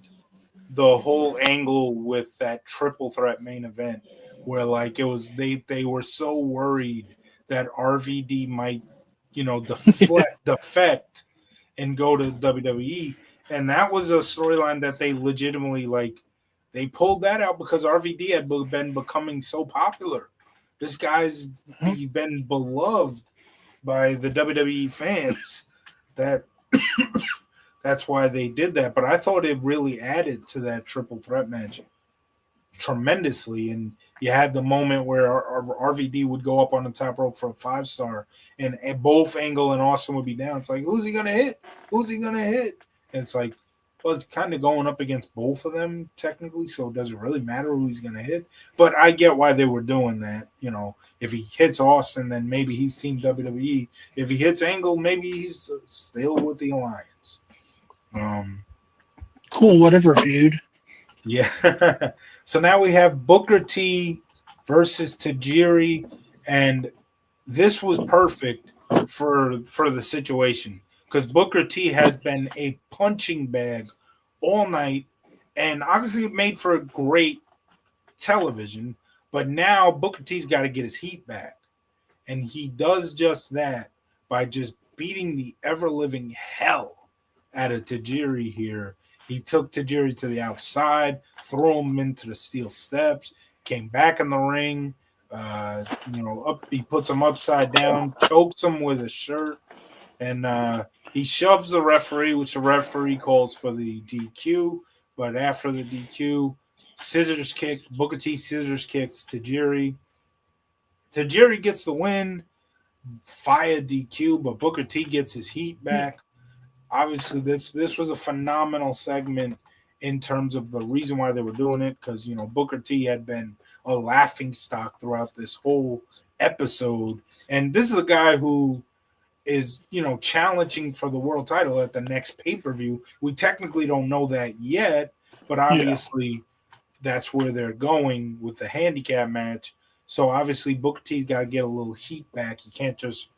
the whole angle with that triple threat main event where like it was they were so worried that RVD might, defect and go to WWE. And that was a storyline that they legitimately like they pulled that out because RVD had been becoming so popular. This guy's been beloved by the WWE fans that that's why they did that. But I thought it really added to that triple threat match tremendously. And you had the moment where RVD would go up on the top rope for a 5-star, and both Angle and Austin would be down. It's like, who's he gonna hit? Who's he gonna hit? And it's like, well, it's kind of going up against both of them technically, so it doesn't really matter who he's gonna hit. But I get why they were doing that. If he hits Austin, then maybe he's Team WWE. If he hits Angle, maybe he's still with the Alliance. Cool, whatever, dude. Yeah. So now we have Booker T versus Tajiri, and this was perfect for the situation because Booker T has been a punching bag all night, and obviously it made for a great television. But now Booker T's got to get his heat back, and he does just that by just beating the ever living hell out of Tajiri here. He took Tajiri to the outside, threw him into the steel steps, came back in the ring. He puts him upside down, chokes him with his shirt, and he shoves the referee, which the referee calls for the DQ. But after the DQ, scissors kick, Booker T scissors kicks Tajiri. Tajiri gets the win via DQ, but Booker T gets his heat back. Obviously, this was a phenomenal segment in terms of the reason why they were doing it, because Booker T had been a laughing stock throughout this whole episode, and this is a guy who is challenging for the world title at the next pay-per-view. We technically don't know that yet, but obviously that's where they're going with the handicap match. So obviously Booker T's got to get a little heat back. You can't just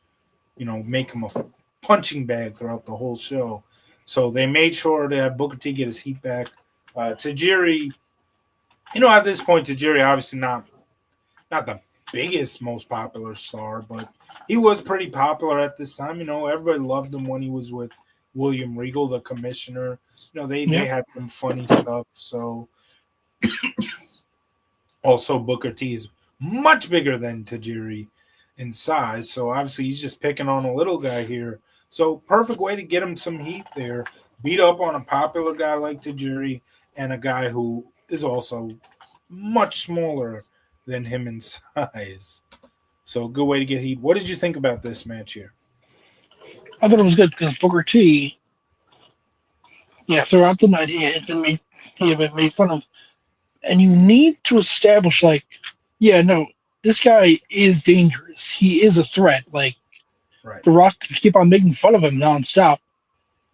make him a punching bag throughout the whole show. So they made sure to have Booker T get his heat back. Tajiri, at this point, Tajiri obviously not the biggest, most popular star, but he was pretty popular at this time. Everybody loved him when he was with William Regal, the commissioner. they Yeah. had some funny stuff. So also Booker T is much bigger than Tajiri in size. So obviously he's just picking on a little guy here. So perfect way to get him some heat there. Beat up on a popular guy like Tajiri and a guy who is also much smaller than him in size. So good way to get heat. What did you think about this match here? I thought it was good because Booker T, yeah, throughout the night he had been made fun of, and you need to establish like, yeah, no, this guy is dangerous. He is a threat. Like Right. The Rock can keep on making fun of him nonstop,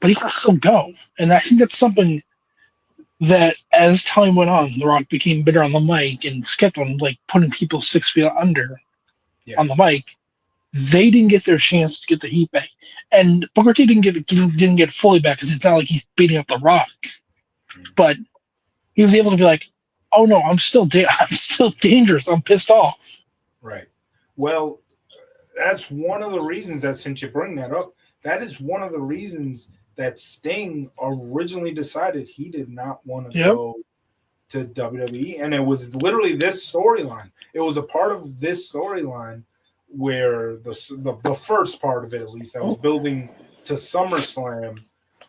but he can still go. And I think that's something that as time went on, The Rock became bitter on the mic and kept on like putting people 6 feet under on the Yes. mic. They didn't get their chance to get the heat back, and Booker T didn't get fully back because it's not like he's beating up The Rock, but he was able to be like, "Oh no, I'm still dangerous. I'm pissed off." Right. Well, that's one of the reasons that since you bring that up, that is one of the reasons that Sting originally decided he did not want to Yep. go to WWE, and it was literally this storyline. It was a part of this storyline where the first part of it, at least, that was Oh, building to SummerSlam,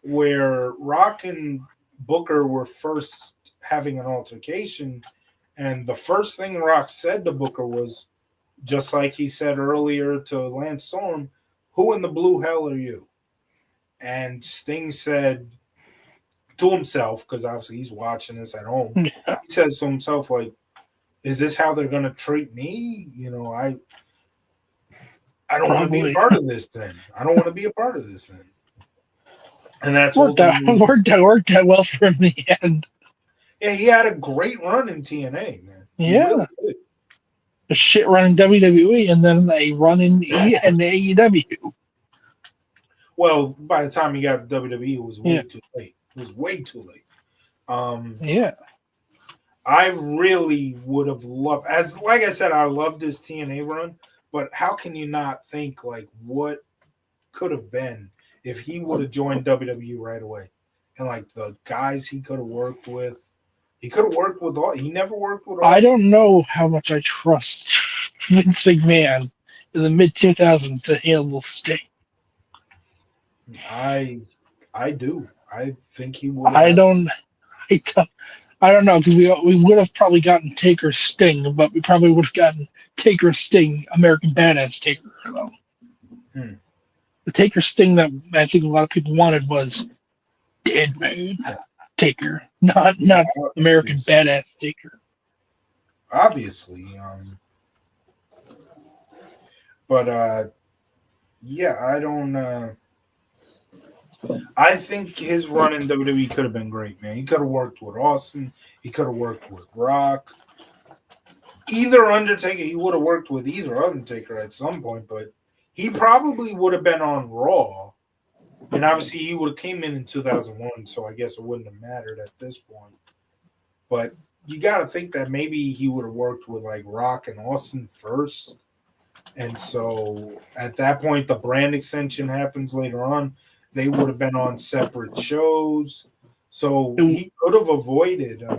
where Rock and Booker were first having an altercation, and the first thing Rock said to Booker was, just like he said earlier to Lance Storm, "Who in the blue hell are you?" And Sting said to himself, because obviously he's watching this at home, yeah, he says to himself, like, is this how they're gonna treat me? I don't want to be a probably part of this then. I don't want to be a part of this then. And that's worked out ultimately, worked out well for him in the end. yeah, he had a great run in TNA, man. He really Yeah, did. a shit run in WWE and then a run in AEW. Well, by the time he got to WWE, it was Yeah, way too late. It was way too late. Um, yeah, I really would have loved, as like I said, I loved his TNA run, but how can you not think like what could have been if he would have joined WWE right away, and like the guys he could have worked with, he could have worked with all. He never worked with I us. don't know how much I trust Vince McMahon in the mid 2000s to handle Sting. I I do. I think he would I have. don't. I don't, I don't know because we would have probably gotten Taker Sting, but we probably would have gotten Taker Sting American Badass Taker though. Hmm. The Taker Sting that I think a lot of people wanted was Dead Man Yeah, Taker, not American obviously, Badass Taker. obviously. But yeah, I don't. I think his run in WWE could have been great, man. He could have worked with Austin. He could have worked with Rock. Either Undertaker, he would have worked with either Undertaker at some point, but he probably would have been on Raw. And obviously, he would have came in 2001, so I guess it wouldn't have mattered at this point. But you got to think that maybe he would have worked with like Rock and Austin first. And so at that point, the brand extension happens later on. They would have been on separate shows. So It, he could have avoided it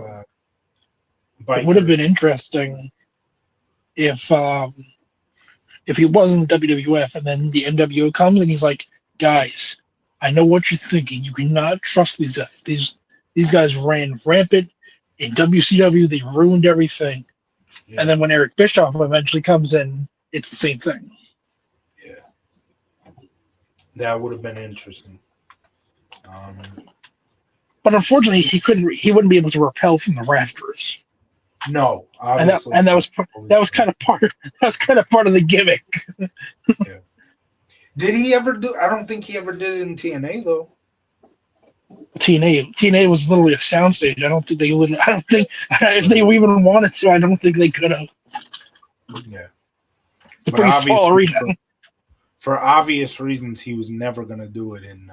would have Biker. been interesting if um, if he wasn't WWF and then the NWO comes and he's like, guys, I know what you're thinking. You cannot trust these guys. These guys ran rampant in WCW. They ruined everything. And Yeah, then when Eric Bischoff eventually comes in, it's the same thing. yeah. That would have been interesting. Um, But unfortunately, he couldn't. He wouldn't be able to repel from the rafters. no, And that obviously and that not. was kind of part. That was kind of part of the gimmick. Yeah. Did he ever do? I don't think he ever did it in TNA though. TNA was literally a soundstage. I don't think they. I don't think if they even wanted to. I don't think they could have. Yeah, It's a but pretty small obviously arena. for obvious reasons, he was never going to do it in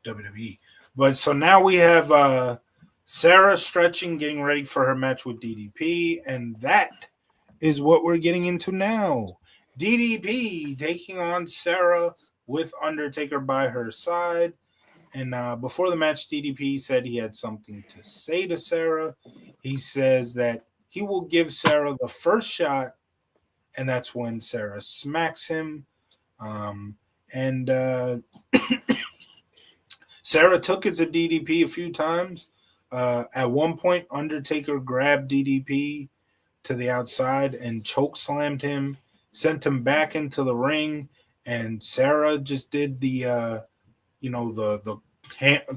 WWE. But so now we have Sarah stretching, getting ready for her match with DDP, and that is what we're getting into now. DDP taking on Sarah with Undertaker by her side. And before the match, DDP said he had something to say to Sarah. He says that he will give Sarah the first shot, and that's when Sarah smacks him. Um, and Sarah took it to DDP a few times. At one point, Undertaker grabbed DDP to the outside and choke slammed him, sent him back into the ring, and Sarah just did the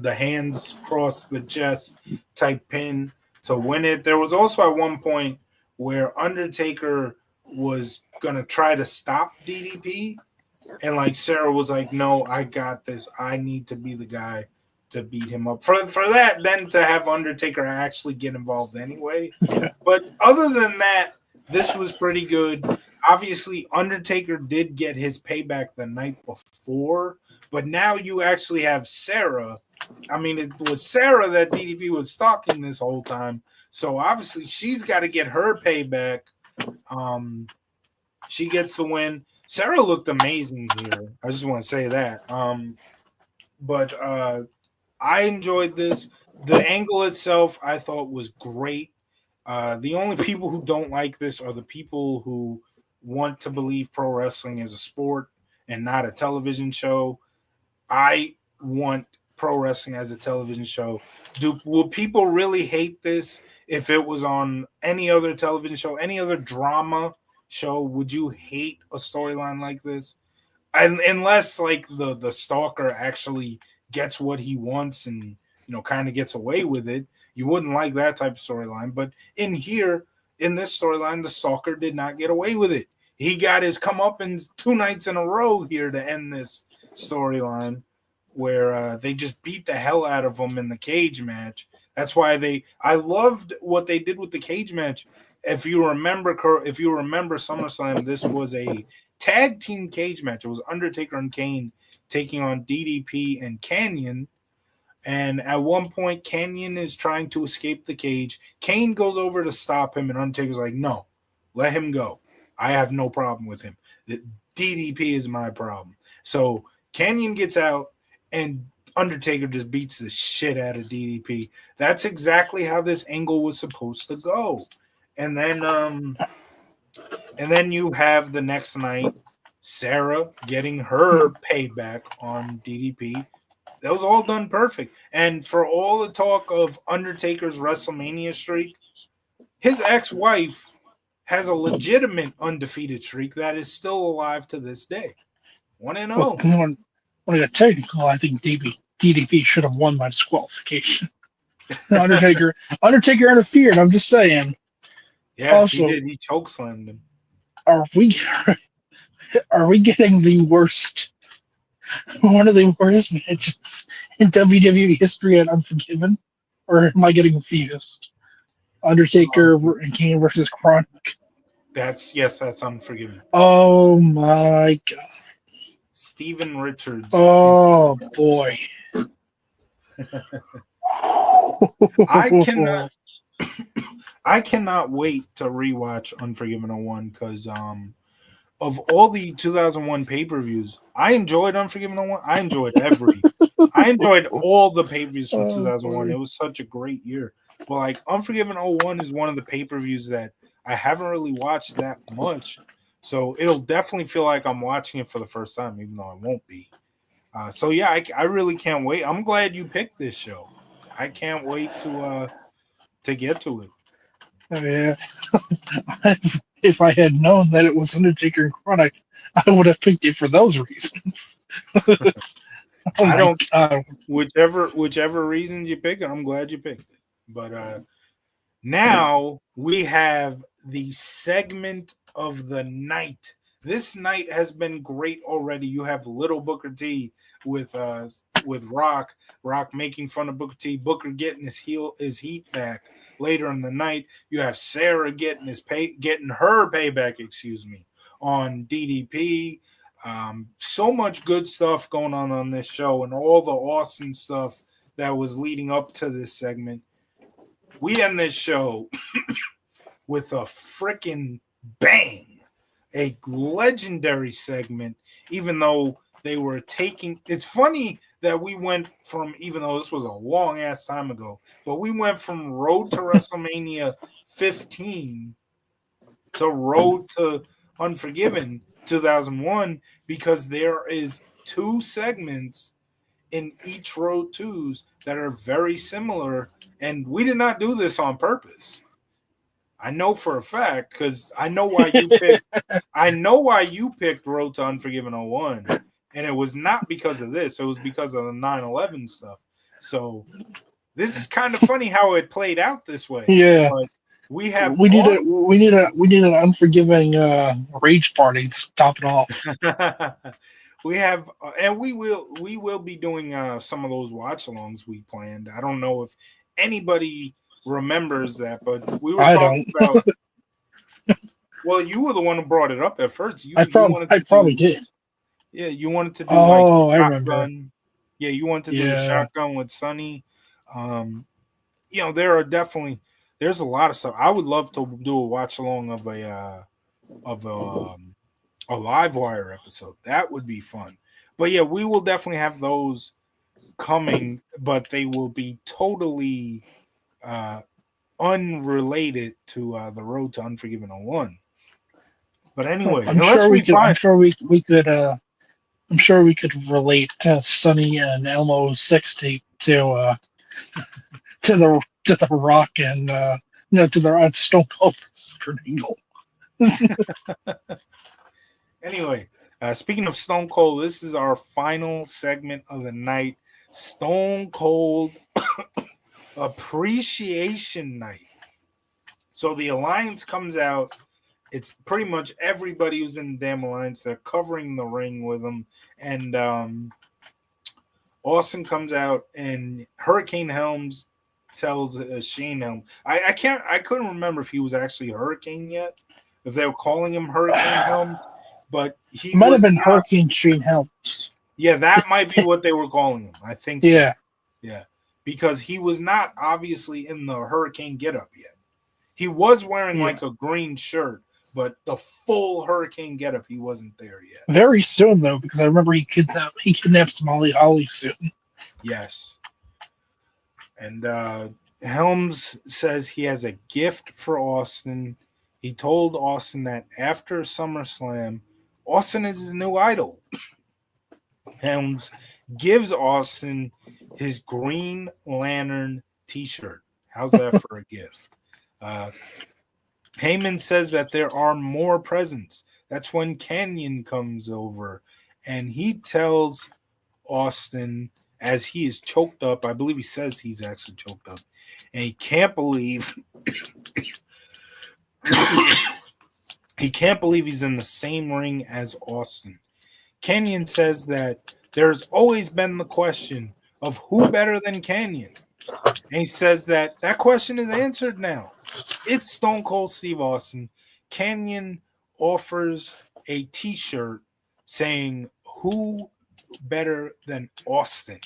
hands cross the chest type pin to win it. There was also at one point where Undertaker was gonna try to stop DDP, and like Sarah was like, "No, I got this. I need to be the guy to beat him up." For that, then to have Undertaker actually get involved anyway. But other than that, this was pretty good. Obviously, Undertaker did get his payback the night before, but now you actually have Sarah. I mean, it was Sarah that DDP was stalking this whole time. So obviously, she's got to get her payback. Um, she gets the win. Sarah looked amazing here. I just want to say that. But I enjoyed this. The angle itself, I thought was great. The only people who don't like this are the people who want to believe pro wrestling is a sport and not a television show. I want pro wrestling as a television show. Will people really hate this if it was on any other television show, any other drama show? Would you hate a storyline like this? Unless like the stalker actually gets what he wants and kind of gets away with it, you wouldn't like that type of storyline. But in this storyline, the stalker did not get away with it. He got his comeuppance 2 nights in a row here to end this storyline, where they just beat the hell out of him in the cage match. That's why I loved what they did with the cage match. If you remember SummerSlam, this was a tag team cage match. It was Undertaker and Kane taking on DDP and Canyon. And at one point, Canyon is trying to escape the cage. Kane goes over to stop him, and Undertaker's like, "No, let him go. I have no problem with him. The DDP is my problem." So Canyon gets out, and Undertaker just beats the shit out of DDP. That's exactly how this angle was supposed to go. And then you have the next night Sarah getting her payback on DDP. That was all done perfect. And for all the talk of Undertaker's WrestleMania streak, his ex-wife has a legitimate undefeated streak that is still alive to this day. 1 and Well, 0. when I got technical, I think DDP should have won by disqualification. Undertaker interfered. I'm just saying. Yeah, he Also, did. He chokeslammed him. are we are we getting the worst, one of the worst matches in WWE history at Unforgiven, or am I getting confused? Undertaker and Kane versus Chronic. That's Unforgiven. Oh my god! Steven Richards. Oh boy! I cannot I cannot wait to rewatch Unforgiven 01 because of all the 2001 pay-per-views, I enjoyed Unforgiven 01. I enjoyed all the pay-per-views from Oh 2001. boy! It was such a great year. But like Unforgiven 01 is one of the pay-per-views that I haven't really watched that much. So it'll definitely feel like I'm watching it for the first time, even though I won't be. So yeah, I really can't wait. I'm glad you picked this show. I can't wait to get to it. Yeah. If I had known that it was Undertaker and Chronic, I would have picked it for those reasons. Oh I my don't god! whichever reasons you pick it, I'm glad you picked it. But now we have the segment of the night. This night has been great already. You have Little Booker T with Rock making fun of Booker T, Booker getting his heat back later in the night. You have Sarah getting her payback, excuse me, on DDP. So much good stuff going on this show, and all the awesome stuff that was leading up to this segment. We end this show with a freaking bang, a legendary segment. Even though they were taking, it's funny that we went from, even though this was a long ass time ago, but we went from Road to WrestleMania 15 to Road to Unforgiven 2001 because there is two segments in each Road 2s that are very similar, and we did not do this on purpose. I know for a fact because I know why you picked. I know why you picked Road to Unforgiven '01, and it was not because of this. It was because of the 9/11 stuff. So this is kind of funny how it played out this way. Yeah, But we have we need all. a we need an unforgiving rage party to top it off. We have, and we will be doing some of those watch-alongs we planned. I don't know if anybody remembers that, but we were I talking don't. about. Well, you were the one who brought it up at first. You wanted I to probably do, did. yeah, you wanted to do like Oh, I remember. shotgun. Yeah, you wanted to do the Yeah, shotgun with Sunny. Um, there are definitely there's a lot of stuff. I would love to do a watch along of a live wire episode. That would be fun. But yeah, we will definitely have those coming, but they will be totally uh, unrelated to the Road to Unforgiven '01. But well, anyway, unless we I'm find sure we could. I'm sure we could relate Sonny and Elmo's sex tape to the Rock and to the Stone Cold Kurt Angle. anyway, speaking of Stone Cold, this is our final segment of the night. Stone Cold Appreciation Night. So the Alliance comes out. It's pretty much everybody who's in the damn Alliance. They're covering the ring with them. And Austin comes out, and Hurricane Helms tells Shane Helms. I couldn't remember if he was actually Hurricane yet, if they were calling him Hurricane Helms, but he It might have was been not. Hurricane Shane Helms. Yeah, that might be what they were calling him. I think so. Yeah, Yeah, because he was not obviously in the Hurricane getup yet. He was wearing yeah. like a green shirt, but the full Hurricane getup, he wasn't there yet. Very soon though, because I remember he kidnaps Molly Holly soon. Yes. And Helms says he has a gift for Austin. He told Austin that after SummerSlam, Austin is his new idol. Helms gives Austin his Green Lantern t shirt. How's that for a gift? Uh, Heyman says that there are more presents. That's when Canyon comes over and he tells Austin as he is choked up. I believe he says he's actually choked up. And he can't believe he's in the same ring as Austin. Canyon says that there's always been the question of who better than Canyon. And he says that question is answered now. It's Stone Cold Steve Austin. Canyon offers a t-shirt saying who better than Austin.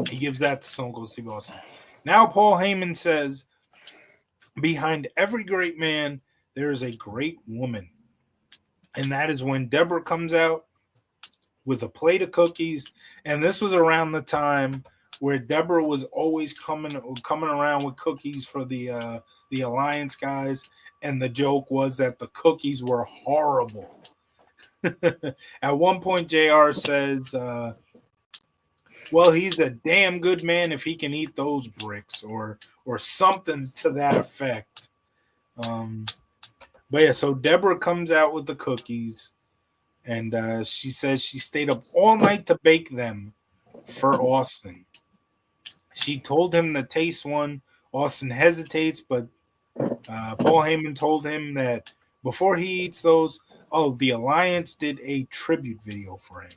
He gives that to Stone Cold Steve Austin. Now Paul Heyman says, behind every great man, there is a great woman. And that is when Deborah comes out with a plate of cookies. And this was around the time where Deborah was always coming around with cookies for the Alliance guys. And the joke was that the cookies were horrible. At one point, JR says, well, he's a damn good man if he can eat those bricks or something to that effect. But yeah, so Deborah comes out with the cookies, and she says she stayed up all night to bake them for Austin. She told him to taste one. Austin hesitates, but Paul Heyman told him that before he eats those, the Alliance did a tribute video for him.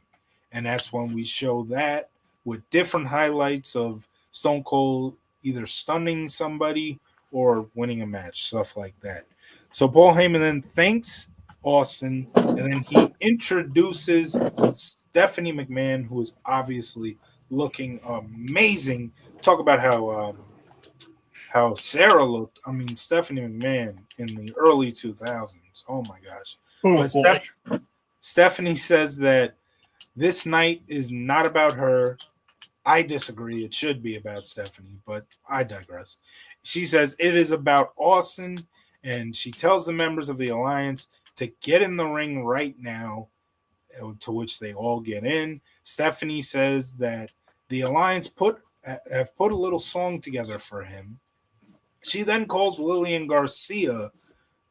And that's when we show that with different highlights of Stone Cold either stunning somebody or winning a match, stuff like that. So Paul Heyman then thanks Austin, and then he introduces Stephanie McMahon, who is obviously looking amazing. Talk about how Sarah looked. I mean, Stephanie McMahon in the early 2000s. Oh my gosh! Oh But boy. Stephanie says that This night is not about her. I disagree. It should be about Stephanie, but I digress. She says it is about Austin, and she tells the members of the Alliance to get in the ring right now, to which they all get in. Stephanie says that the Alliance have put a little song together for him. She then calls Lillian Garcia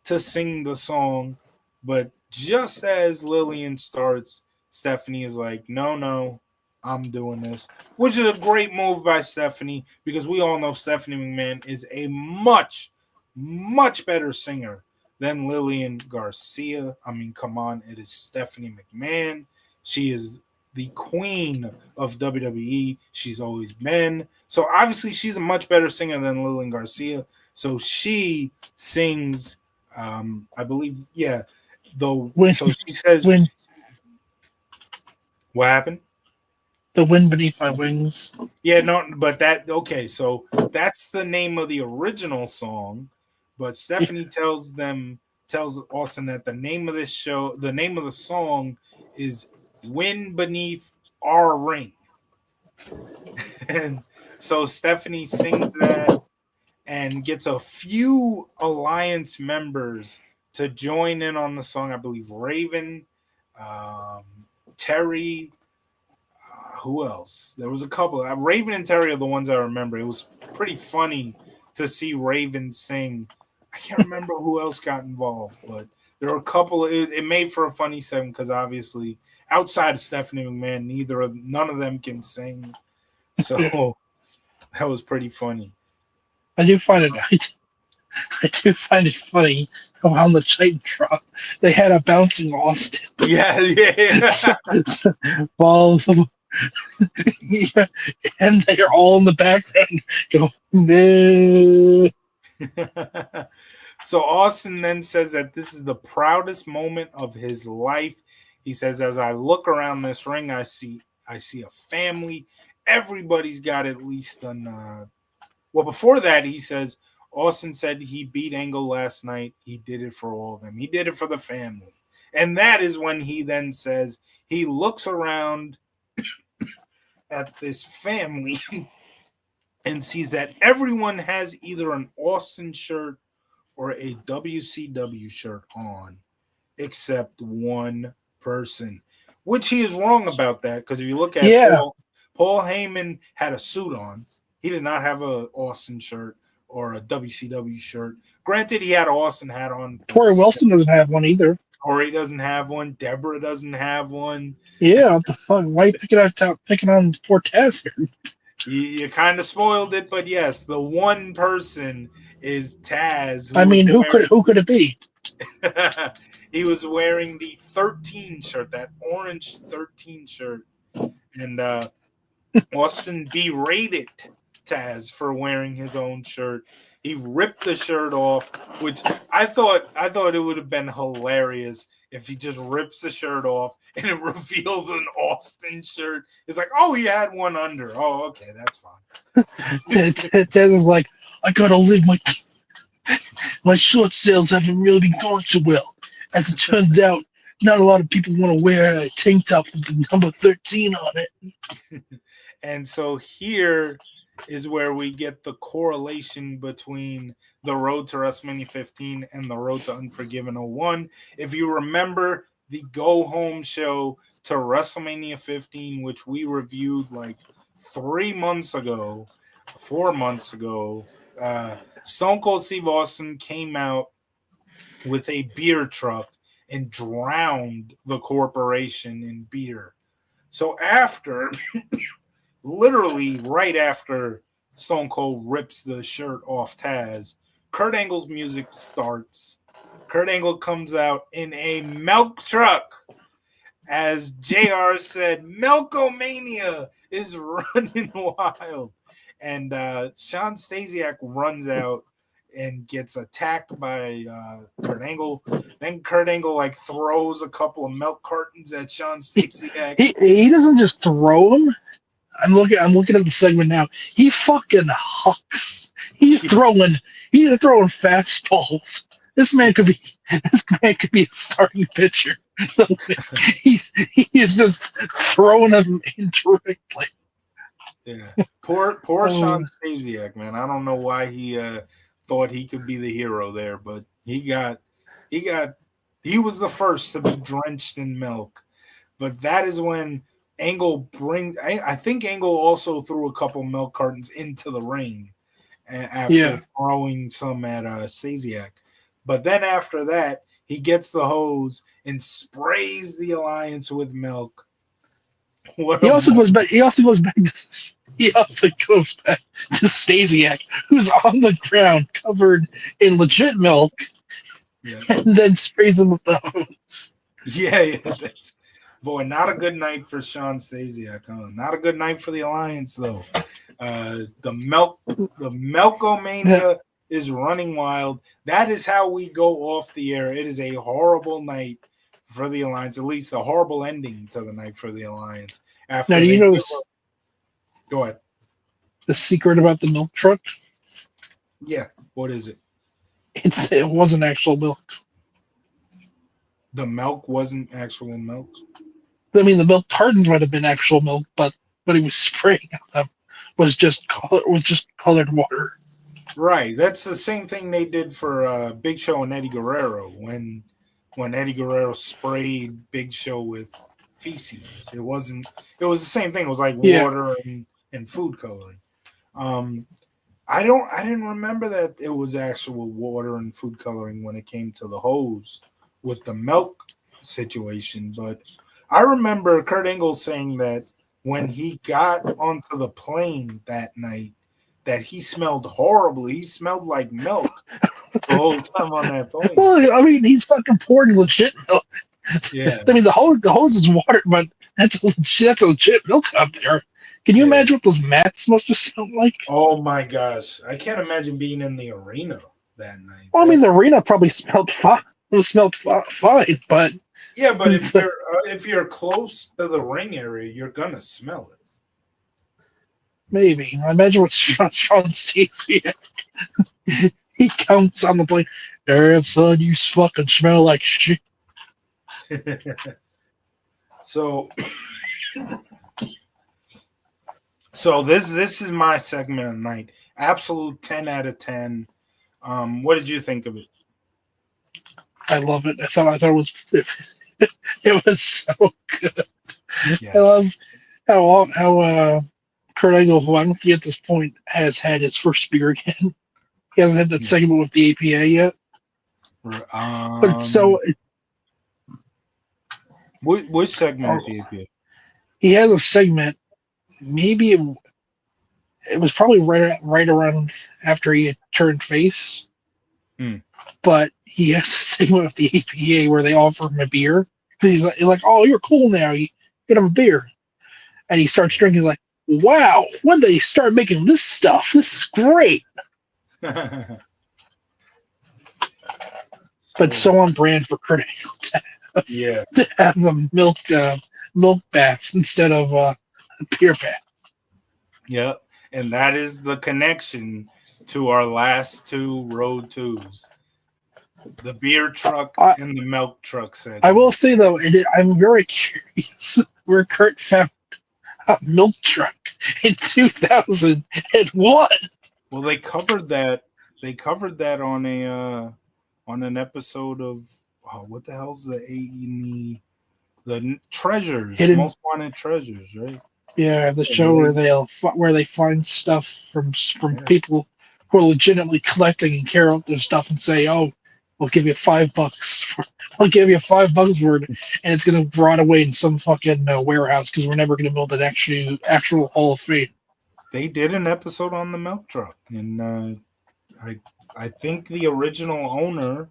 to sing the song, but just as Lillian starts, Stephanie is like, "No, no, I'm doing this," which is a great move by Stephanie because we all know Stephanie McMahon is a much, much better singer than Lillian Garcia. I mean, come on, it is Stephanie McMahon. She is the queen of WWE. She's always been. So obviously, she's a much better singer than Lillian Garcia. So she sings, I believe, yeah. Though, Wind, so she says, wind, "What happened?" the wind beneath my wings. Yeah, no, but that okay. So that's the name of the original song, but Stephanie tells Austin that the name of this show, the name of the song, is "Wind Beneath Our Ring," and so Stephanie sings that and gets a few Alliance members to join in on the song. I believe Raven, um, Terry. Who else? There was a couple. Raven and Terry are the ones I remember. It was pretty funny to see Raven sing. I can't remember who else got involved, but there were a couple. It made for a funny segment because obviously, outside of Stephanie McMahon, none of them can sing. So that was pretty funny. I do find it. I do find it funny how on the Titantron they had a bouncing Austin. Yeah, yeah. While yeah, and they're all in the background go no. So Austin then says that this is the proudest moment of his life. He says, "As I look around this ring, I see a family. Everybody's got at least an." Well, before that, he says Austin said he beat Angle last night. He did it for all of them. He did it for the family, and that is when he then says he looks around at this family and sees that everyone has either an Austin shirt or a WCW shirt on, except one person, which he is wrong about that because if you look at Yeah, Paul Heyman had a suit on. He did not have a Austin shirt or a WCW shirt. Granted, he had an Austin hat on, but Tori still, Wilson doesn't have one either. Tori doesn't have one. Deborah doesn't have one. Yeah, what the fuck? Why picking on poor Taz here? You kind of spoiled it, but yes, the one person is Taz. I mean, who could it be? He was wearing the 13 shirt, that orange 13 shirt, and Austin berated Taz for wearing his own shirt. He ripped the shirt off, which I thought it would have been hilarious if he just rips the shirt off and it reveals an Austin shirt. It's like, oh, you had one under. Oh, okay, that's fine. Taz is like, I gotta live my short sales haven't really been going so well. As it turns out, not a lot of people want to wear a tank top with the number 13 on it. And so here is where we get the correlation between the road to WrestleMania 15 and the road to Unforgiven 01. If you remember the go home show to WrestleMania 15, which we reviewed like 3 months ago, 4 months ago, Stone Cold Steve Austin came out with a beer truck and drowned the corporation in beer. So after, literally right after Stone Cold rips the shirt off Taz, Kurt Angle's music starts. Kurt Angle comes out in a milk truck. As JR said, Milkomania is running wild. And Sean Stasiak runs out and gets attacked by Kurt Angle. Then Kurt Angle like throws a couple of milk cartons at Sean Stasiak. He doesn't just throw them. I'm looking at the segment now. He fucking hucks. He's throwing fastballs This man could be a starting pitcher. So he is just throwing them indirectly. Yeah. Poor Sean Oh Stasiak, man. I don't know why he thought he could be the hero there, but he got he was the first to be drenched in milk. But that is when I think Angle also threw a couple milk cartons into the ring after yeah. throwing some at Stasiak. But then after that, he gets the hose and sprays the Alliance with milk. What He a also goes back. moment. He also goes back. He also goes back to Stasiak, who's on the ground covered in legit milk, Yeah. and then sprays him with the hose. Yeah, that's boy, not a good night for Sean Stasiak, huh? Not a good night for the Alliance though. The Yeah. Melkomania is running wild. That is how we go off the air. It is a horrible night for the Alliance, at least a horrible ending to the night for the Alliance. Now, After do you they know give this, up, go ahead. the secret about the milk truck? Yeah, what is it? It wasn't actual milk. The milk wasn't actual milk. I mean, the milk cartons might have been actual milk, but what he was spraying on them was just colored water. Right. That's the same thing they did for Big Show and Eddie Guerrero when Eddie Guerrero sprayed Big Show with feces. It was the same thing. It was like Yeah. water and food coloring. Um I didn't remember that it was actual water and food coloring when it came to the hose with the milk situation, but I remember Kurt Angle saying that when he got onto the plane that night that he smelled horribly. He smelled like milk the whole time on that plane. Well, I mean, he's fucking pouring legit milk. Yeah, I mean, the hose is water, but that's a legit milk out there. Can you yeah. imagine what those mats must have smelled like? Oh my gosh, I can't imagine being in the arena that night. Well, I mean, the arena probably smelled fine. It smelled fine, but Yeah, but if you're close to the ring area, you're gonna smell it. maybe. I imagine what Sean Stacey. He comes on the plane. Damn, son, you fucking smell like shit. so, so this is my segment of the night. Absolute 10 out of 10. What did you think of it? I love it. I thought it was so good. I Yes. love how Kurt Angle, who I don't think at this point has had his first spear again. He hasn't had that Yeah. segment with the APA yet. But it's so which segment with the APA? he has a segment. Maybe it was probably right around after he had turned face. Hmm. But he has a segment with the APA where they offer him a beer because he's like, "Oh, you're cool now. You get him a beer," and he starts drinking. He's like, "Wow, when they start making this stuff, this is great." But so on brand for Kurt Angle Yeah. to have a milk bath instead of a beer bath. Yep. And that is the connection to our last two road twos. The beer truck and the milk truck segment. I will say though, I'm very curious where Kurt found a milk truck in 2001. Well, they covered that. They covered that on an episode of what the hell's the treasures, Hidden, most wanted treasures, right? yeah, the show where they find stuff from people who are legitimately collecting and care about their stuff and say, "Oh, we'll give you $5. I'll give you $5 for it," and it's gonna rot away in some fucking warehouse because we're never gonna build an actual Hall of Fame. They did an episode on the milk truck, and I think the original owner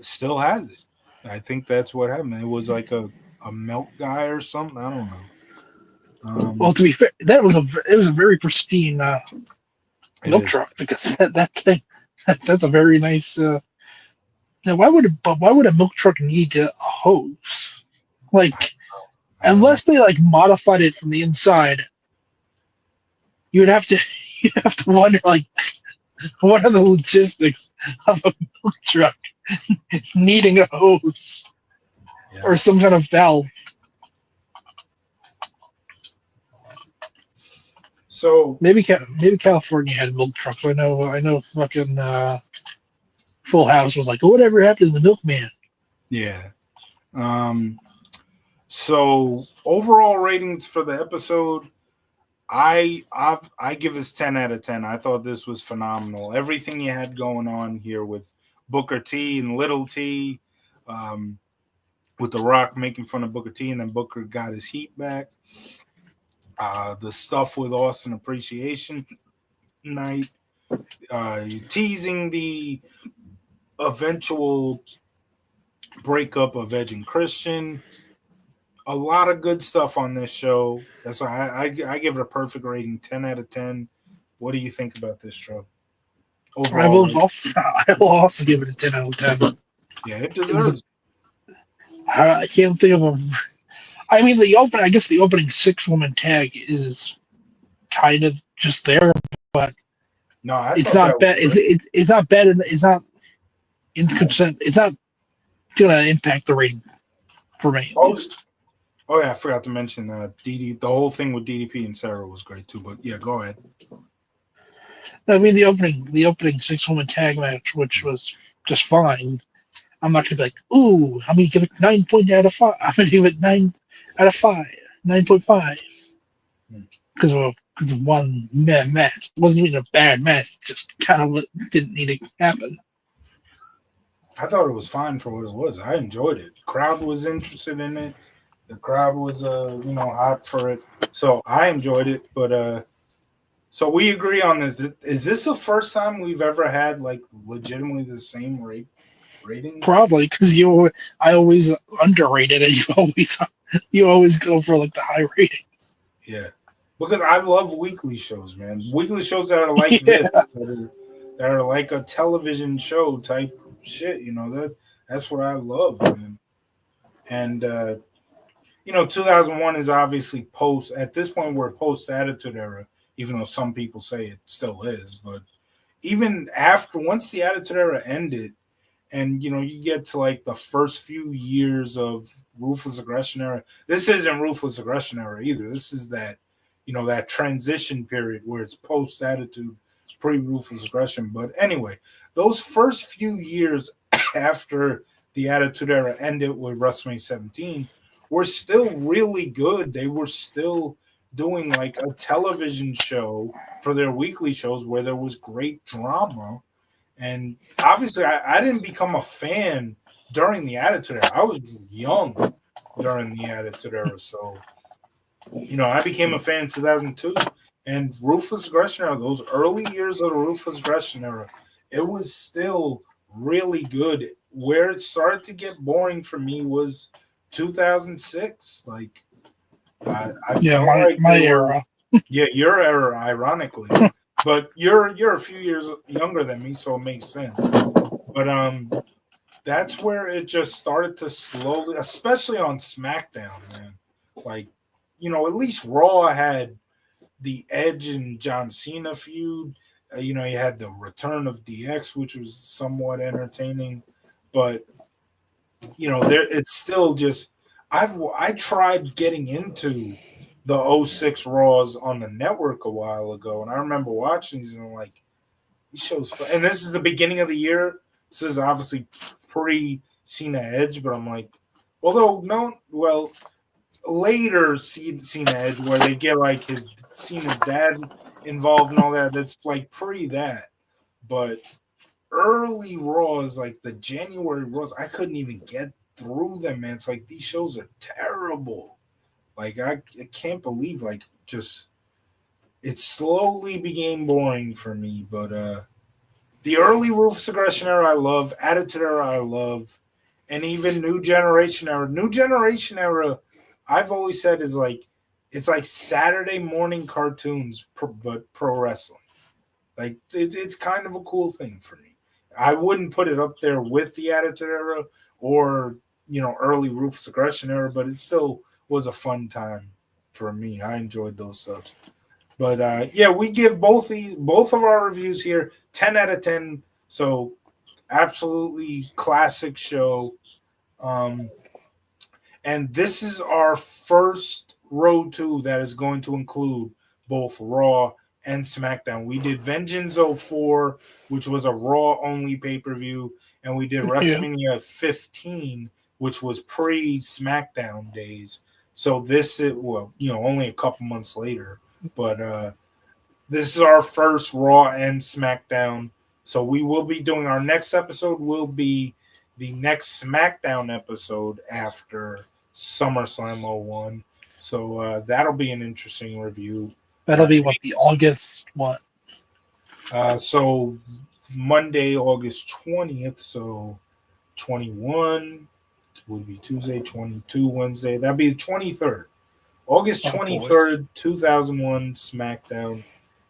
still has it. I think that's what happened. It was like a milk guy or something. I don't know. Well, to be fair, it was a very pristine milk truck because that thing that's a very nice. Now, why would a milk truck need a hose? Like, unless they like modified it from the inside, you'd have to wonder like what are the logistics of a milk truck needing a hose Yeah. or some kind of valve? So Maybe California had milk trucks. I know. Fucking Full House was like, whatever happened to the milkman? yeah. Um. So overall ratings for the episode, I give this 10 out of 10. I thought this was phenomenal. Everything you had going on here with Booker T and Little T, um, with The Rock making fun of Booker T, and then Booker got his heat back. The stuff with Austin Appreciation Night, teasing the eventual breakup of Edge and Christian. A lot of good stuff on this show. That's why I give it a perfect rating, 10 out of 10. What do you think about this show? I Overall will rating. also I will also give it a 10 out of 10. Yeah, it It was. deserves. I can't think of a. I mean, the open. I guess the opening 6-woman tag is kind of just there, but No, I it's thought not that was bad. great. It's not bad. And it's not inconsistent. It's not gonna impact the rating for me at Oh, least. oh yeah, I forgot to mention DD. The whole thing with DDP and Sarah was great too. But yeah, go ahead. I mean, the opening 6-woman tag match, which was just fine. I'm not gonna be like, ooh, I'm gonna give it 9 point out of 5. I'm gonna give it 9 out of 5, 9.5 Hmm. because of one match. It wasn't even a bad match. It just kind of didn't need to happen. I thought it was fine for what it was. I enjoyed it. Crowd was interested in it. The crowd was hot for it. So I enjoyed it. But so we agree on this. Is this the first time we've ever had like legitimately the same rating? Probably because I always underrate it, and you always go for like the high rating. Yeah, because I love weekly shows, man. Weekly shows that are like Yeah, this, that are like a television show type shit. That's what I love, man. And 2001 is obviously post. At this point, we're post Attitude Era, even though some people say it still is. But even after, once the Attitude Era ended, and you get to like the first few years of Ruthless Aggression Era. This isn't Ruthless Aggression Era either. This is that transition period where it's post Attitude, pre Ruthless Aggression. But anyway, those first few years after the Attitude Era ended with WrestleMania 17 were still really good. They were still doing like a television show for their weekly shows where there was great drama. And obviously, I didn't become a fan during the Attitude Era. I was young during the Attitude Era. So, I became a fan in 2002. And Ruthless Aggression Era, those early years of the Ruthless Aggression Era, it was still really good. Where it started to get boring for me was 2006. Like, I yeah, felt my like my they were, era. yeah, your era, ironically. But you're a few years younger than me, so it makes sense. But that's where it just started to slowly, especially on SmackDown, man. Like, at least Raw had the Edge and John Cena feud. You had the return of DX, which was somewhat entertaining, but there it's still just I tried getting into the '06 Raws on the network a while ago, and I remember watching these and I'm like, these shows, and this is the beginning of the year. This is obviously pre Cena Edge, but I'm like, although no, well, later Cena Edge where they get like his Cena's dad involved and all that. That's like pre that, but early Raws, like the January Raws, I couldn't even get through them, man. It's like these shows are terrible. Like I can't believe like just it slowly became boring for me, but the early Ruthless Aggression Era I love, Attitude Era I love, and even New Generation Era. New Generation Era, I've always said is like it's like Saturday morning cartoons, but pro wrestling. Like it's kind of a cool thing for me. I wouldn't put it up there with the Attitude Era or early Ruthless Aggression Era, but it still was a fun time for me. I enjoyed those stuff. But yeah, we give both of our reviews here 10 out of 10. So absolutely classic show. Um, and this is our first Road to that is going to include both Raw and SmackDown. We did Vengeance '04, which was a Raw only pay per view, and we did Yeah. WrestleMania 15, which was pre SmackDown days. So this is, well, only a couple months later, but this is our first Raw and SmackDown. So we will be doing our next episode will be the next SmackDown episode after SummerSlam '01. So that'll be an interesting review. That'll be what, the August what? So Monday, August 20th. So 21 would be Tuesday, 22 Wednesday. That'd be the 23rd. August Oh boy. 23rd, 2001 SmackDown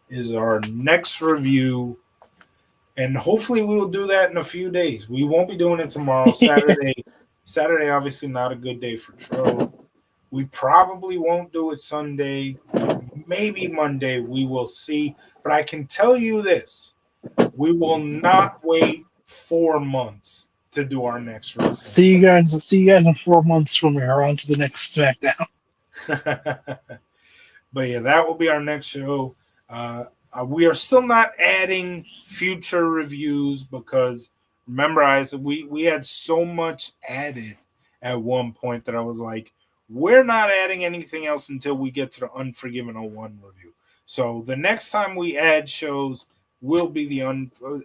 is our next review. And hopefully we will do that in a few days. We won't be doing it tomorrow. Saturday, obviously not a good day for Tro. We probably won't do it Sunday. Maybe Monday. We will see. But I can tell you this. We will not wait 4 months to do our next wrestling. See you guys in 4 months when we're on to the next SmackDown. But yeah, that will be our next show. We are still not adding future reviews because remember, I said we had so much added at one point that I was like, we're not adding anything else until we get to the Unforgiven '01 review. So the next time we add shows will be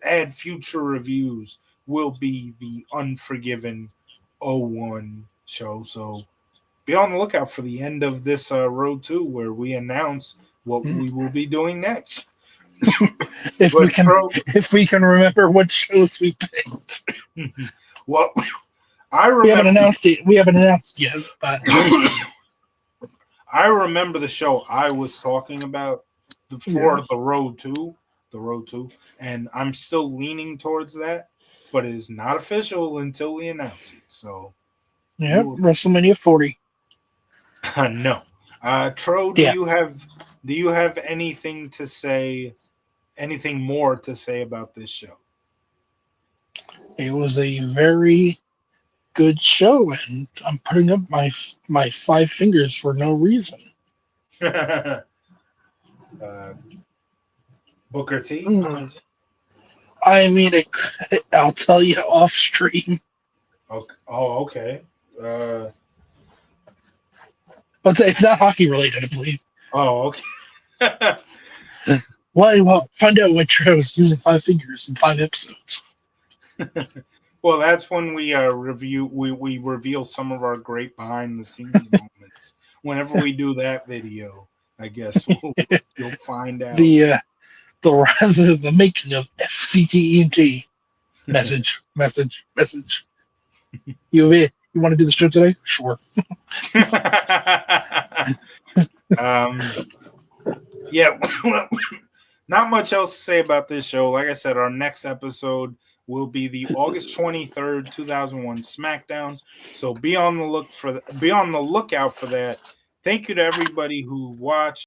add future reviews will be the Unforgiven '01 show. So be on the lookout for the end of this Road 2 where we announce what we will be doing next. if we can remember what shows we picked. Well, I remember we haven't announced yet, but I remember the show I was talking about for the Road 2, and I'm still leaning towards that, but it is not official until we announce it. So, WrestleMania 40. No, Tro, do you have anything to say? Anything more to say about this show? It was a very good show, and I'm putting up my 5 fingers for no reason. Booker T. I mean, I'll tell you off stream. Okay. Oh, okay. But it's not hockey related, I believe. Oh, okay. Well, find out what I was using 5 fingers in 5 episodes. Well, that's when we we reveal some of our great behind the scenes moments. Whenever we do that video, I guess you'll find out the making of FCTENT. Message. You want to do the show today? Sure. Yeah. Not much else to say about this show. Like I said, our next episode will be the August 23rd, 2001 SmackDown. So be on the lookout for that. Thank you to everybody who watched.